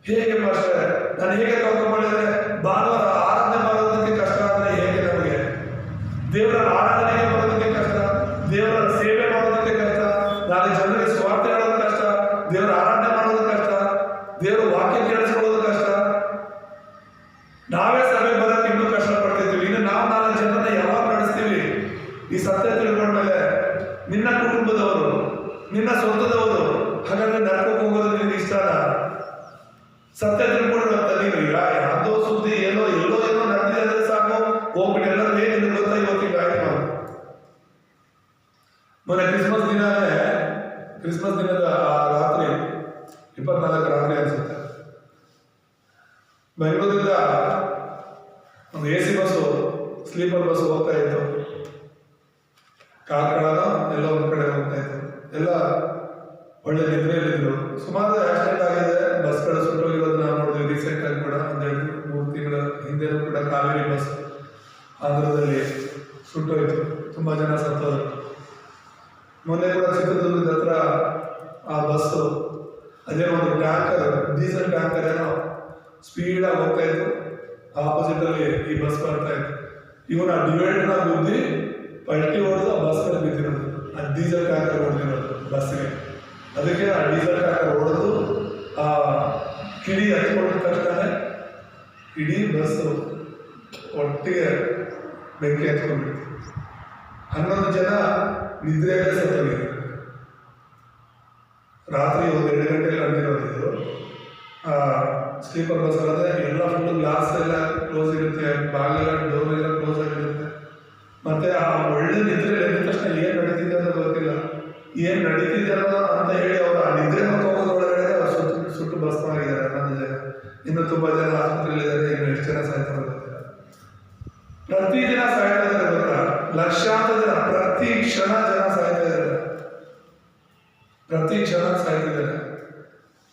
ಹೇಗೆ ಮಾಸ್ಟರ್, ನಾನು ಹೇಗೆ ತವಕ ಮಾಡಿದ್ರೆ? ಭಾನುವಾರ ಆರಾಧನೆ ಮಾಡೋದಕ್ಕೆ ಕಷ್ಟ ಆದ್ರೆ ಹೇಗೆ ನಮಗೆ? ದೇವರ ಆರಾಧನೆಗೆ ಮಾಡೋದಕ್ಕೆ ಕಷ್ಟ, ದೇವರ ಸೇವೆ ಮಾಡೋದಕ್ಕೆ ಕಷ್ಟ, ನಾಳೆ ಜನರಿಗೆ ಸ್ವಾರ್ಥ ಹೇಳೋದು ಕಷ್ಟ, ದೇವರ ಆರಾಧನೆ ಮಾಡೋದು ಕಷ್ಟ, ದೇವರ ವಾಕ್ಯ ಕೇಳಿಸ್ಕೊಳ್ಳೋದು ಕಷ್ಟ. ನಾವೇ ಸಭೆ ಬರೋಕ್ಕೆ ಇನ್ನೂ ಕಷ್ಟ ಪಡ್ತಿರ್ತೀವಿ. ಇನ್ನು ನಾವು 4 ಜನರನ್ನ ಯಾವಾಗ ನಡೆಸ್ತೀವಿ? ಈ ಸತ್ಯ ತಿಳ್ಕೊಂಡ್ಮೇಲೆ ನಿನ್ನ ಕುಟುಂಬದವರು, ನಿನ್ನ ಸ್ವಂತದವರು, ಹಾಗಾದ್ರೆ ನರಕಕ್ಕೆ ಹೋಗೋದು ನಿನಗೆ ಇಷ್ಟನಾ? ಸತ್ಯ ತಿಳ್ಕೊಂಡಿರುವಂತ ನೀನು ಯಾವುದೋ ಸುದ್ದಿ ಎಲ್ಲೋ ನಡೆದಿದೆ ಅಂದ್ರೆ ಸಾಕು, ಹೋಗ್ಬಿಟ್ಟು ಎಲ್ಲರೂ ಏನಿದೆ ಗೊತ್ತಾ, ಇವತ್ತಿಗೆ ಆಯ್ತು. ಮೊನ್ನೆ ಕ್ರಿಸ್ಮಸ್ ದಿನದ ರಾತ್ರಿ 24 ರಾತ್ರಿ ಅನ್ಸುತ್ತೆ, ಬೆಂಗಳೂರಿಂದ ಒಂದು AC ಬಸ್ಸು, ಸ್ಲೀಪರ್ ಬಸ್ ಹೋಗ್ತಾ ಇತ್ತು. ಕಾರ್ಕಳನ ಎಲ್ಲ ಒಂದು ಕಡೆ ಹೋಗ್ತಾ ಇತ್ತು. ಎಲ್ಲ ಒಳ್ಳೆ ನಿದ್ರೆಯಲ್ಲಿದ್ರು. ಸುಮಾರು ಆಕ್ಸಿಡೆಂಟ್ ಆಗಿದೆ, ಬಸ್ಗಳು ಸುಟ್ಟೋಗಿರೋದು ನಾವು ನೋಡಿದ್ವಿ ರೀಸೆಂಟ್ ಆಗಿ ಕೂಡ. 1-2-3 ತಿಂಗಳ ಹಿಂದೆನೂ ಕೂಡ ಕಾವೇರಿ ಬಸ್ ಆಂಧ್ರದಲ್ಲಿ ಸುಟ್ಟೋಯ್ತು, ತುಂಬ ಜನ ಸತ್ತೋದ್ರು. ಮೊನ್ನೆ ಕೂಡ ಚಿತ್ರದುರ್ಗದ ಹತ್ರ ಆ ಬಸ್ಸು ಅದೇ ಒಂದು ಟ್ಯಾಂಕರ್, ಡೀಸೆಲ್ ಟ್ಯಾಂಕರ್ ಏನೋ ಸ್ಪೀಡಾಗಿ ಹೋಗ್ತಾ ಇತ್ತು. ಆಪೋಸಿಟ್ ಅಲ್ಲಿ ಈ ಬಸ್ ಬರ್ತಾ ಇತ್ತು. ಇವನು ಆ ಡಿವೈಡರ್ನ ಗುದ್ದಿ ಪಲ್ಟಿ ಹೊಡೆದು ಆ ಬಸ್ ಮೇಲೆ ಬಿದ್ದಿರೋದು. ಆ ಡೀಸೆಲ್ ಟ್ಯಾಂಕರ್ ಹೊಡೆದಿರೋದು ಬಸ್ಸಿಗೆ. ಅದಕ್ಕೆ ಆ ಡೀಸೆಲ್ ಟ್ಯಾಂಕರ್ ಹೊಡೆದು ಆ ಕಿಡಿ ಹತ್ಕೊಂಡ ತಕ್ಷಣ ಇಡೀ ಬಸ್ಸು ಒಟ್ಟಿಗೆ ಬೆಂಕಿ ಹತ್ಕೊಂಡ್ಬಿಡ್ತು. 11 ಜನ ನಿದ್ರೆಯಲ್ಲೇ ಸತ್ತೋಗಿದ್ರು. ರಾತ್ರಿ 1-2 ಗಂಟೆಗೆ ನಡೆದಿರೋದು. ಸ್ಲೀಪರ್ ಬಸ್ ಆದರೆ ಎಲ್ಲ ಫುಲ್ ಗ್ಲಾಸ್ ಎಲ್ಲ ಕ್ಲೋಸ್ ಇರುತ್ತೆ, ಬಾಗಿಲ ಡೋರ್ ಎಲ್ಲ ಕ್ಲೋಸ್ ಆಗಿರುತ್ತೆ. ಮತ್ತೆ ಆ ಒಳ್ಳೆ ನಿದ್ರೆ ಎದ್ದ ತಕ್ಷಣ ಏನು ನಡೀತಿದೆ ಅಂತ ಗೊತ್ತಿಲ್ಲ. ಏನು ನಡೀತಿದೆ ಅಂತ ಹೇಳಿ ಅವರು ಆ ನಿದ್ರೆ ಹೋಗೋದ್ರೊಳಗಡೆ ಅವ್ರು ಸುಟ್ಟು ಭಸ್ಮವಾಗಿದ್ದಾರೆ 11 ಜನ. ಇನ್ನು ತುಂಬ ಜನ ಆಸ್ಪತ್ರೆಯಲ್ಲಿದ್ದಾರೆ. ಇನ್ನು ಎಷ್ಟು ಜನ ಸಾಯ್ತಾರೆ ಗೊತ್ತಿಲ್ಲ. ಪ್ರತಿದಿನ ಸಾಯ್ತಾ ಇದ್ದಾರೆ ಗೊತ್ತಾ? ಲಕ್ಷಾಂತರ ಜನ ಪ್ರತಿ ಕ್ಷಣ ಜನ ಸಾಯ್ತಾ ಇದ್ದಾರೆ. ಪ್ರತಿ ಕ್ಷಣ ಸಾಯ್ತಿದ್ದಾರೆ.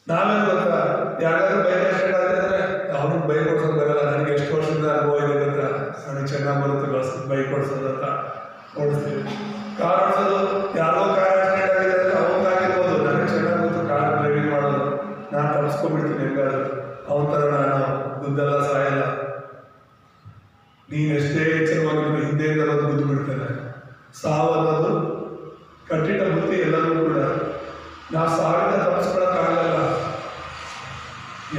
ನಾವೇನು ಗೊತ್ತಾ, ಯಾರಾದ್ರೂ ಬೈಕ್ ಆಕ್ಸಿಡೆಂಟ್ ಆಗ್ತಿದ್ರೆ ಅವ್ರಿಗೆ ಬೈಕ್ ಓಡಿಸೋದು ಬರಲ್ಲ. ನನಗೆ ಎಷ್ಟು ವರ್ಷದಿಂದ ಅನುಭವ ಇದೆ ಗೊತ್ತಾ, ನನಗೆ ಚೆನ್ನಾಗಿ ಬರುತ್ತೆ ಬೈಕ್ ಓಡಿಸೋದು ಅಂತ ಓಡಿಸ್ತೀವಿ. ಕಾರ್ ಓಡಿಸೋದು, ಯಾರೋ ಕಾರ್ ಆಕ್ಸಿಡೆಂಟ್ ಆಗಿದೆ ಅಂದರೆ ಅವ್ರಿಗಾಗಿರ್ಬೋದು, ನನಗೆ ಚೆನ್ನಾಗಿ ಗೊತ್ತು ಕಾರ್ ಡ್ರೈವಿಂಗ್ ಮಾಡೋದು. ನಾನು ತಪ್ಪಿಸ್ಕೊಂಡ್ಬಿಡ್ತೀನಿ ಹೆಂಗಾದ್ರು. ಅವನ ಥರ ನಾನು ಗುದ್ದಲ್ಲ, ಸಾಯಲ್ಲ. ನೀನು ಎಷ್ಟೇ ಎಚ್ಚರವಾಗಿದ್ದು ಹಿಂದೆಯಿಂದ ಬಂದು ಗುದ್ದು ಬಿಡ್ತೇನೆ. ಸಾವು ಅನ್ನೋದು ಕಟ್ಟಿಟ್ಟ ಬುತ್ತಿ ಎಲ್ಲರಿಗೂ ಕೂಡ. ನಾವು ಸಾವಿನ ತಪ್ಪಿಸ್ಕೊಳಕ್ಕಾಗಲ್ಲ.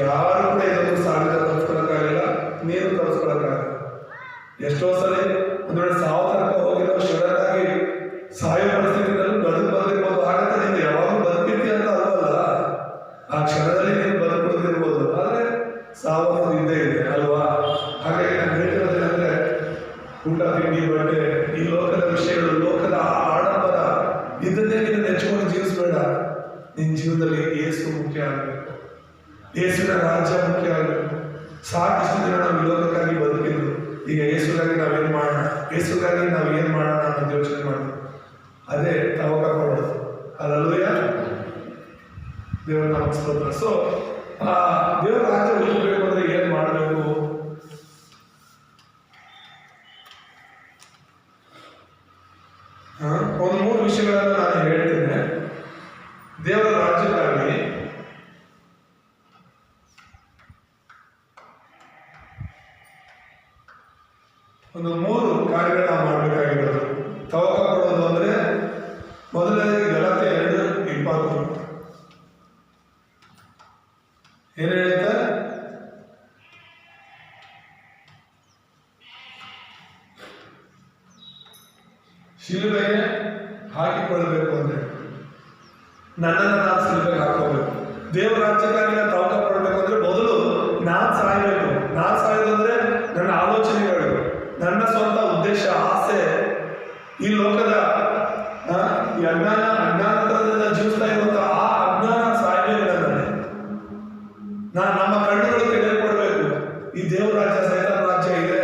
ಯಾರು ಕೂಡ ಇದನ್ನು ಸಾವಿನ ತಪ್ಪಿಸ್ಕೊಳಕ್ಕಾಗಲ್ಲ. ನೀರು ತಪ್ಪಿಸ್ಕೊಳಕ್ಕಾಗಲ್ಲ. ಎಷ್ಟೋ ಸಲ ಒಂದು ವೇಳೆ ಸಾವು ತನಕ ಹೋಗಿರೋ ಸಡನ್ ಆಗಿ ಸಾಯೋ ಪರಿಸ್ಥಿತಿಯಲ್ಲಿ ಬಂದಿರ್ಬೋದು. ಆಗತ್ತೆ, ನೀನು ಯಾವಾಗಲೂ ಬದುಕಿರ್ತೀಯ ಅಂತ ಅಲ್ವಲ್ಲ. ಆ ಕ್ಷಣದಲ್ಲಿ ನೀನು ಬದುಕುಳಿದಿರ್ಬೋದು, ಆದರೆ ಸಾವು ಅನ್ನೋದು ಇದ್ದೇ ಇದೆ ಅಲ್ವಾ? ಹಾಗಾಗಿ ನಾನು ಹೇಳ್ತಿರೋದೇನೆಂದ್ರೆ, ಊಟ, ತಿಂಡಿ, ಬಟ್ಟೆ, ಈ ಲೋಕದ ವಿಷಯಗಳು, ಲೋಕದ ಆಡಂಬರ, ಇದನ್ನೇ ನೀನು ನೆಚ್ಕೊಂಡು ಜೀವಿಸಬೇಡ. ನಿನ್ನ ಜೀವನದಲ್ಲಿ ಯೇಸು ಮುಖ್ಯ ಆಗಬೇಕು. ಯೇಸುವಿನ ರಾಜ್ಯ ಮುಖ್ಯ ಆಗಬೇಕು. ಸಾಕಿಷ್ಟು ದಿನ ನಾವು ಈ ಲೋಕಕ್ಕಾಗಿ ಬದುಕಿದ್ರು. ಈಗ ಯೇಸುಗಾಗಿ ನಾವೇನು ಮಾಡೋಣ, ಯೇಸುಗಾಗಿ ನಾವು ಏನು ಮಾಡೋಣ ಅನ್ನೋದು ಯೋಚನೆ ಮಾಡೋದು. ಅದೇ ತವಕ ಕೊಡೋದು. ಹಲ್ಲೆಲೂಯಾ, ದೇವರ ನಾಮಕ್ಕೆ ಸ್ತೋತ್ರ. ಸೊ ದೇವರ ರಾಜ್ಯ ಉಳಿಸಬೇಕು ಅಂದ್ರೆ ಏನು ಮಾಡಬೇಕು? ಒಂದು 3 ವಿಷಯಗಳನ್ನು ನಾನು ಹೇಳ್ತೇನೆ. ದೇವರ ರಾಜ್ಯಕ್ಕಾಗಿ ಒಂದು 3 ಕಾರ್ಯಗಳು ನಾವು ಮಾಡಬೇಕಾಗಿರೋದು. ತವಕ ಕೊಡೋದು ಅಂದ್ರೆ ಮೊದಲನೇದಾಗಿ ಗಲಾತ್ಯ 2:20 ಏನು ಹೇಳುತ್ತೆ? ಶಿಲುಬೆಗೆ ಹಾಕಿಕೊಳ್ಳಬೇಕು ಅಂದ್ರೆ ನನ್ನನ್ನು ನಾನು ಶಿಲುಬೆಗೆ ಹಾಕೋಬೇಕು. ದೇವರ ರಾಜ್ಯಕ್ಕಾಗಿ ನಾನು ತವಕ ಕೊಡಬೇಕು ಅಂದ್ರೆ ಮೊದಲು ನಾನು ಸಾಯಬೇಕು. ನಾನು ಸಾಯೋದಂದ್ರೆ ನನ್ನ ಆಲೋಚನೆಗಳು, ನನ್ನ ಸ್ವಂತ ಉದ್ದೇಶ, ಆಸೆ, ಈ ಲೋಕದ ಈ ಅಜ್ಞಾನದಿಂದ ಜೀವಿಸ್ತಾ ಇರುವಂತಹ ಆ ಅಜ್ಞಾನ ಸಾಯಬೇಕು. ನಮ್ಮ ಕಣ್ಣುಗಳು ತೆಗೆದುಕೊಡ್ಬೇಕು. ಈ ದೇವರ ರಾಜ್ಯ ಸೈತಾನ ರಾಜ್ಯ ಇದೆ.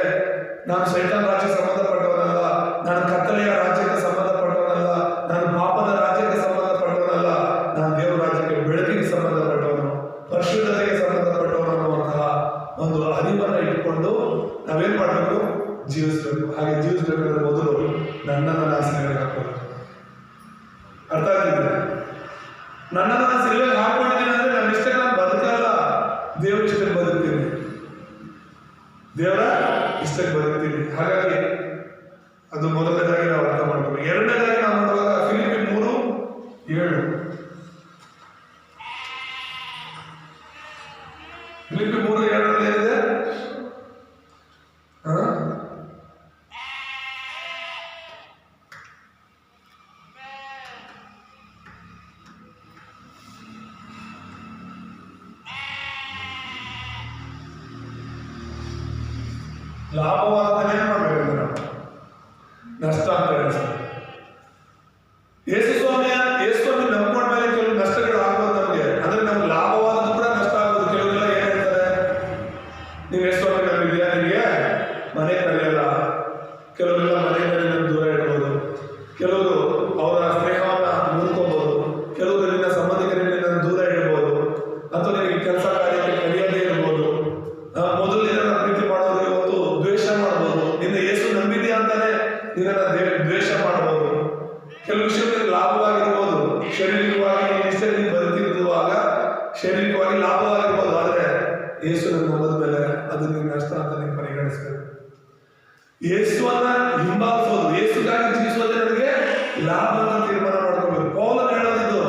ನಾನು ಸೈತಾನ ರಾಜ್ಯಕ್ಕೆ ಸಂಬಂಧಪಟ್ಟವನಲ್ಲ. ನಾನು ಕತ್ತಲೆಯ ರಾಜ್ಯಕ್ಕೆ ಸಂಬಂಧಪಟ್ಟವನಲ್ಲ. ನಾನು ಪಾಪದ ರಾಜ್ಯಕ್ಕೆ ಸಂಬಂಧಪಟ್ಟವನಲ್ಲ. ನಾನು ದೇವರ ರಾಜ್ಯಕ್ಕೆ, ಬೆಳಕಿಗೆ ಸಂಬಂಧಪಟ್ಟವನು, ಪರಿಶುದ್ಧತೆಗೆ ಸಂಬಂಧಪಟ್ಟವನು ಅನ್ನುವಂತಹ ಒಂದು ಅರಿವನ್ನು ಇಟ್ಕೊಂಡು ನಾವೇನ್ ಮಾಡಬೇಕು? ಜೀವಿಸ್ಬೇಕು. ಹಾಗೆ ಜೀವಿಸ್ಬೇಕಾದ್ರೆ ಮೊದಲು ನನ್ನನ್ನು ನಾನು ಸಿಲುಬೆಗೆ ಹಾಕೋದು. ಅರ್ಥ ಆಗ್ತಿದೆ? ನನ್ನನ್ನು ನಾನು ಸಿಲುಬೆಗೆ ಹಾಕೊಂಡಿದ್ದೀನಿ ಅಂದ್ರೆ ನನ್ನ ಇಷ್ಟಕ್ಕೆ ನಾನು ಬದುಕಲ್ಲ, ದೇವರ ಇಷ್ಟಕ್ಕೆ ಬದುಕ್ತೀನಿ. ದೇವರ ಇಷ್ಟಕ್ಕೆ ಬದುಕ್ತೀನಿ. ಹಾಗಾಗಿ ಅದು ಮೊದಲನೇದಾಗಿ ನಾವು ಅರ್ಥ ಮಾಡಬೇಕು. ಎರಡನೇದಾಗಿ ನಾವು ನೋಡುವಾಗ ಫಿಲಿಪ್ಪಿ 3:7 ಫಿಲಿಪ್ಪಿ 3:7 ಏನಿದೆ? ಲಾಭವಾದನೆ ಮಾಡಬೇಕು. ನಾವು ನಷ್ಟ ಅಂತ ಹೇಳ್ತಾರೆ. ಯೇಸು ಸ್ವಾಮಿ ನಂಬ್ಕೊಂಡ ಮೇಲೆ ಕೆಲವು ನಷ್ಟಗಳು ಆಗ್ಬೋದು ನಮಗೆ. ಅಂದ್ರೆ ನಮ್ಗೆ ಲಾಭವಾದದ್ದು ಕೂಡ ನಷ್ಟ ಆಗ್ಬೋದು. ಕೆಲವರೆಲ್ಲ ಏನ್ ಹೇಳ್ತಾರೆ, ನೀವು ಯೇಸು ಸ್ವಾಮಿ ನಂಬಿದ್ಯಾ, ನಿಮಗೆ ಮನೆ ಕಲಿಯಲ್ಲ. ಕೆಲವರೆಲ್ಲ ಮನೆಯಲ್ಲಿ ನಮ್ಗೆ ದೂರ ಇಡ್ಬೋದು. ಕೆಲವರು ನಿನ್ನನ್ನು ದ್ವೇಷ ಮಾಡಬಹುದು. ಕೆಲವು ವಿಷಯದಲ್ಲಿ ಲಾಭವಾಗಿರ್ಬೋದು, ಶಾರೀರಿಕವಾಗಿ ನೀನು ಬದುಕಿರುವಾಗ ಶಾರೀರಿಕವಾಗಿ ಲಾಭವಾಗಿರ್ಬೋದು. ಆದರೆ ಯೇಸುವನ್ನು ನಂಬದ ಮೇಲೆ ಅದು ನಿನ್ನ ನಷ್ಟ ಅಂತ ನೀವು ಪರಿಗಣಿಸಬೇಕು. ಯೇಸುವನ್ನ ಹಿಂಬಾಲಿಸೋದು, ಯೇಸುಗಾಗಿ ಜೀವಿಸೋದೇ ನನಗೆ ಲಾಭ ಅಂತ ತೀರ್ಮಾನ ಮಾಡ್ಕೋಬೇಕು. ಪೌಲನು ಹೇಳೋದಿದ್ದು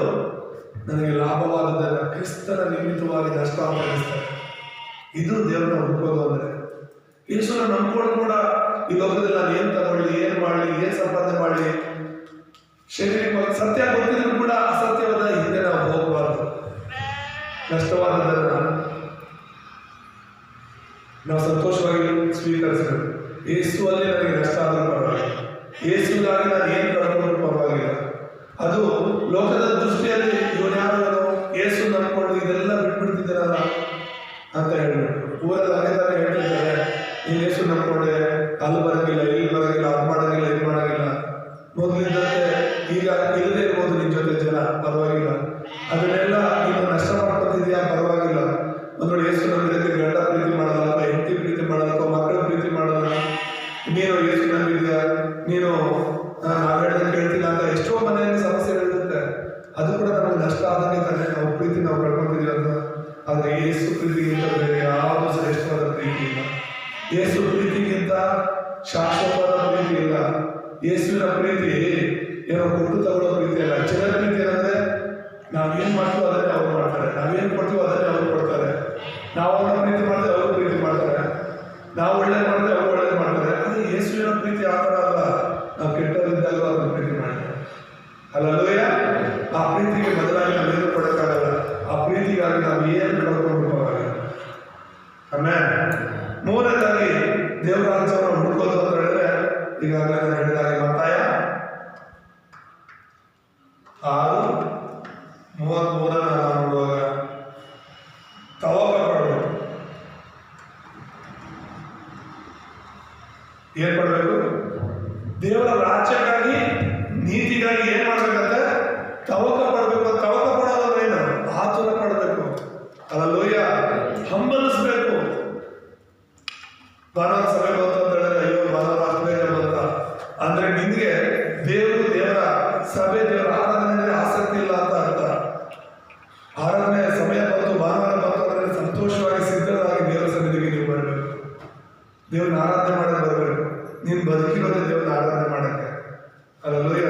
ನನಗೆ ಲಾಭವಾದದ್ದಲ್ಲ, ಕ್ರಿಸ್ತನ ನಿಮಿತ್ತವಾಗಿ ನಷ್ಟ ಅಂತ ಹೇಳ್ತಾರೆ. ಇದು ದೇವರನ್ನ ಹುಡುಕೋದು. ಅಂದರೆ ಯೇಸುನ ನಂಬ್ಕೊಂಡು ಕೂಡ ಈ ಲೋಕದಲ್ಲಿ ನಾನು ಏನ್ ತಗೊಳ್ಳಿ, ಏನ್ ಮಾಡಲಿ, ಏನ್ ಸಂಪಾದನೆ ಮಾಡಲಿ, ಶಾರೀರಿಕವಾಗಿ ಸತ್ಯ ಗೊತ್ತಿದ್ರು ಕೂಡ ಅಸತ್ಯವಾದ ಹಿಂದೆ ನಾವು ಹೋಗಬಾರ್ದು. ನಷ್ಟವಾದದನ್ನ ನಾವು ಸಂತೋಷವಾಗಿ ಸ್ವೀಕರಿಸಬೇಕು. ಯೇಸುವಲ್ಲಿ ನನಗೆ ನಷ್ಟ ಆದರೂ ಪರವಾಗಿಲ್ಲ, ಯೇಸುಗಾಗಿ ನಾನು ಏನು ಕಳ್ಕೊಂಡ್ರೂ ಪರವಾಗಿಲ್ಲ. ಅದು ಲೋಕದ ದೃಷ್ಟಿಯಲ್ಲಿ ಇವನ್ಯಾರು ಯೇಸು ನಂಬ್ಕೊಂಡು ಇದೆಲ್ಲ ಬಿಟ್ಬಿಡ್ತಿದ್ದಾರಲ್ಲ ಅಂತ ಹೇಳ್ಬಿಟ್ಟು ಊರಲ್ಲಿ ಅದೇ ಥರ ಹೇಳ್ತಿದ್ದಾರೆ, ನೀನು ಯೇಸು ನಂಬ್ಕೊಂಡೆ ಅಲ್ಲಿ ಬರೋಂಗಿಲ್ಲ, ಇಲ್ಲಿ ಬರೋಂಗಿಲ್ಲ, ಅದು ಮಾಡೋಂಗಿಲ್ಲ, ಇದು ಮಾಡೋಂಗಿಲ್ಲ. ಮೊದಲಿದ್ದಂತೆ ಈಗ ಇಲ್ಲದೆ ಇರ್ಬೋದು ನಿನ್ನ ಜೊತೆ ಜನ, ಪರವಾಗಿಲ್ಲ. ಅದನ್ನೆಲ್ಲ ನೀನು ನಷ್ಟ ಮಾಡ್ಕೊತಿದ್ಯಾ, ಪರವಾಗಿಲ್ಲ. ಒಂದು ಯೇಸು ನಂಬಿದ್ದಕ್ಕೆ ಗಂಡ ಪ್ರೀತಿ ಮಾಡಲ್ಲ, ಅಥವಾ ಹೆಂಡತಿ ಪ್ರೀತಿ ಮಾಡಲ್ಲ, ಅಥವಾ ಮಕ್ಕಳ ಪ್ರೀತಿ ಮಾಡಲ್ಲ. ನೀನು ಯೇಸು ನಂಬಿದ್ಯಾ, ನೀನು ನಾವು ಹೇಳಿದ್ರೆ ಕೇಳ್ತಿಲ್ಲ ಅಂತ ಎಷ್ಟೋ ಮನೆಯಲ್ಲಿ ಸಮಸ್ಯೆಗಳಿರುತ್ತೆ. ಅದು ಕೂಡ ನಮಗೆ ನಷ್ಟ ಆದಂಗೆ ತಾನೆ, ನಾವು ಪ್ರೀತಿ ನಾವು ಕಳ್ಕೊತಿದ್ದೀವಿ ಅಂತ. ಆದರೆ ಯೇಸು ಪ್ರೀತಿಗಿಂತ ಬೇರೆ ಯಾವುದು ಶ್ರೇಷ್ಠವಾದ ಪ್ರೀತಿ ಇಲ್ಲ. ಯೇಸು ಪ್ರೀತಿಗಿಂತ ಶಾಶ್ವತವಾದ ಪ್ರೀತಿ ಇಲ್ಲ. ಯೇಸುವಿನ ಪ್ರೀತಿ ಏನೋ ಕೊಟ್ಟು ತಗೊಳ್ಳೋ ಪ್ರೀತಿ ಅಲ್ಲ. ಜನರ ಪ್ರೀತಿ ಏನಂದ್ರೆ ನಾವೇನ್ ಮಾಡ್ತೀವೋ ಅದನ್ನೇ ಅವ್ರು ಮಾಡ್ತಾರೆ, ನಾವೇನ್ ಕೊಡ್ತೀವೋ ಅದನ್ನೇ ಅವ್ರು ಕೊಡ್ತಾರೆ. ನಾವು ಅವ್ರನ್ನ ಪ್ರೀತಿ ಮಾಡಿದ್ರೆ ಅವರು ಪ್ರೀತಿ ಮಾಡ್ತಾರೆ, ನಾವು ಒಳ್ಳೇದು ಮಾಡಿದ್ರೆ ಅವ್ರು ಒಳ್ಳೇದು ಮಾಡ್ತಾರೆ. ಆದರೆ ಯೇಸುವಿನ ಪ್ರೀತಿ ಆ ಥರ ಅಲ್ಲ. ನಾವು ಕೆಟ್ಟವರಿದ್ದಾಗ ಅವ್ರನ್ನ ಪ್ರೀತಿ ಮಾಡ್ತಾರೆ. ಅಲ್ಲಲ್ಲೂಯ್ಯ. ಆ ಪ್ರೀತಿಗೆ ಬದಲಾಗಿ ನಾವೇನು ಕೊಡೋಕ್ಕಾಗಲ್ಲ. ಆ ಪ್ರೀತಿಗಾಗಿ ನಾವು ಏನು ಕಳ್ಕೊಂಡ್ಬಿಡೋಕ್ಕಾಗಲ್ಲ. ಆಮೇಲೆ ಮೂರನೇದಾಗಿ ದೇವರ ರಾಜ್ಯವನ್ನು ಹುಡುಕೋದು ಅಂತ ಹೇಳಿದ್ರೆ, ಈಗಾಗಲೇ ನಾನು ಹೇಳಿದಾಗೆ ಮತ್ತಾಯ 6:33 ನಾವು ನೋಡುವಾಗ ತವಕ ಪಡಬೇಕು. ಏನ್ ಪಡಬೇಕು? ದೇವರ ರಾಜ್ಯಕ್ಕಾಗಿ, ನೀತಿಗಾಗಿ ಏನ್ ಮಾಡ್ಬೇಕಂದ್ರೆ ತವಕ ಪಡಬೇಕು. ತವಕ ಪಡೋದೇನು? ಆತುರ ಪಡಬೇಕು. ಅಲ್ಲೂಯ್ಯ. ಹಂಬಲಿಸ್ಬೇಕು. ಭಾನುವಾರ ಸಭೆ ಬಂತು ಅಂತ ಹೇಳಿದ್ರೆ, ಅಯ್ಯೋ ಭಾನುವಾರ ಅಷ್ಟೇ ಬಂತ ಅಂದ್ರೆ ನಿನ್ಗೆ ದೇವರ ಸಭೆ, ದೇವರ ಆರಾಧನೆ ಆಸಕ್ತಿ ಇಲ್ಲ ಅಂತ ಅರ್ಥ. ಆರಾಧನೆ ಸಮಯ ಬಂತು, ಭಾನುವಾರ ಬಂತು ಅಂದ್ರೆ ಸಂತೋಷವಾಗಿ ಸಿದ್ಧರಾಗಿ ದೇವರ ಸನ್ನಿಧಿಗೆ ನೀವು ಬರಬೇಕು. ದೇವ್ರನ್ನ ಆರಾಧನೆ ಮಾಡಕ್ಕೆ ಬರಬೇಕು. ನೀನು ಬದುಕಿರೋದೇ ದೇವ್ರನ್ನ ಆರಾಧನೆ ಮಾಡಕ್ಕೆ. ಅಲ್ಲೂಯ್ಯ.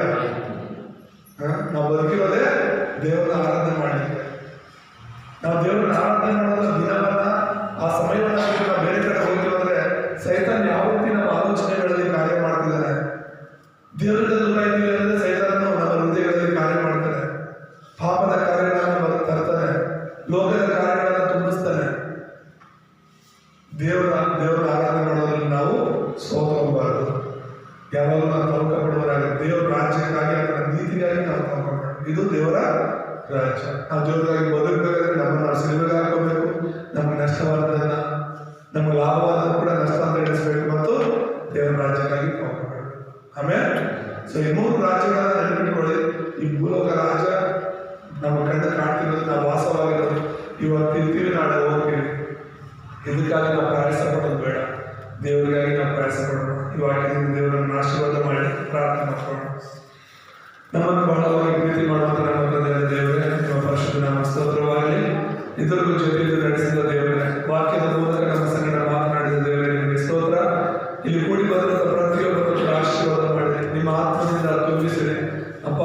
ನಾವು ಬದುಕಿರೋದೇ ದೇವರನ್ನ ಆರಾಧನೆ ಮಾಡಲಿಕ್ಕೆ. ನಾವು ದೇವರನ್ನ ಆರಾಧನೆ ಮಾಡೋದು ದಿನವನ್ನ, ಆ ಸಮಯವನ್ನ ನಾವು ಬೇರೆ ಕಡೆ ಹೋಗ್ತೀವಿ ಅಂದ್ರೆ ಸೈತಾನ್ ಯಾವ ರೀತಿ ನಮ್ಮ ಆಲೋಚನೆಗಳಲ್ಲಿ ಕಾರ್ಯ ಮಾಡ್ತಿದ್ದಾನೆ. ದೇವರಿಂದ ದೂರ ಇದ್ದೀವಿ ಅಂದ್ರೆ ಸೈತಾನನು ನಮ್ಮ ಹೃದಯಗಳಲ್ಲಿ ಕಾರ್ಯ ಮಾಡ್ತಾನೆ. ಪಾಪದ ಕಾರ್ಯಗಳನ್ನು ತರ್ತಾನೆ, ಲೋಕದ ಕಾರ್ಯಗಳನ್ನು ತುಂಬಿಸ್ತಾನೆ. ದೇವರ ಆರಾಧನೆ ಮಾಡೋದ್ರಲ್ಲಿ ನಾವು ಸೋತೋಗಬಾರದು. ಯಾವಾಗಲೂ ನಾವು ತವಕ ಪಡುವರಾಗ ದೇವರ ರಾಜ್ಯಕ್ಕಾಗಿ, ಅದರ ನೀತಿಗಾಗಿ ನಾವು ತವಕ ಮಾಡಬೇಕು. ಇದು ದೇವರ ರಾಜ್ಯ. ನಾವು ದೇವರಾಗಿ ಬದುಕಬೇಕಾದ್ರೆ ನಮ್ಮನ್ನು ನಾವು ಸಿಲುಬೆಗೆ ಹಾಕೋಬೇಕು. ನಮ್ಗೆ ನಷ್ಟವಾದದನ್ನ, ನಮ್ಗೆ ಲಾಭವಾದದ್ದು ಕೂಡ ನಷ್ಟ ಅಂತ ಎಣಿಸ್ಬೇಕು, ಮತ್ತು ದೇವರ ರಾಜ್ಯಕ್ಕಾಗಿ ತವಕ ಮಾಡಬೇಕು. ಆಮೇಲೆ ಈ 3 ರಾಜ್ಯಗಳನ್ನ ನೆನಪಿಟ್ಕೊಳ್ಳಿ. ಈ ಭೂಲೋಕ ರಾಜ್ಯ ನಮ್ಮ ಕಣ್ಣು ಕಾಣ್ತಿರೋದು, ನಾವು ವಾಸವಾಗಿರೋದು. ಇವತ್ತು ಇರ್ತೀವಿ, ನಾಳೆ ಹೋಗ್ತೀವಿ. ಇದಕ್ಕಾಗಿ ನಾವು ಪ್ರಯಾಸ ಪಡೋದು ಬೇಡ, ದೇವರಿಗಾಗಿ ನಾವು ಪ್ರಯಾಸ ಪಡೋಣ. ಇವಾಗ ದೇವರನ್ನು ಆಶೀರ್ವಾದ ಮಾಡಿ ಪ್ರಾರ್ಥನೆ ಮಾಡ್ಕೊಳ್ಳೋಣ. ನಮ್ಮನ್ನು ಬಹಳವಾಗಿ ಪ್ರೀತಿ ಮಾಡುವಂತ ನಮ್ಮ ತಂದೆಯ ದೇವರೇ, ನಿಮ್ಮ ಪರಿಶುದ್ಧ ನಾಮ ಸ್ತೋತ್ರವಾಗಲಿ. ಇದರಿಗೂ ಜೊತೆಯಲ್ಲಿ ನಡೆಸಿದ ದೇವರೇ, ವಾಕ್ಯದ ಮೂಲಕ ನಮ್ಮ ಸಂಗಡ ಮಾತನಾಡಿದ ದೇವರೇ, ನಿಮಗೆ ಸ್ತೋತ್ರ. ಇಲ್ಲಿ ಕೂಡಿ ಬಂದಂತ ಪ್ರತಿಯೊಬ್ಬರನ್ನು ಆಶೀರ್ವಾದ ಮಾಡಿ ನಿಮ್ಮ ಆತ್ಮದಿಂದ ತುಂಬಿಸಿರಿ ಅಪ್ಪ.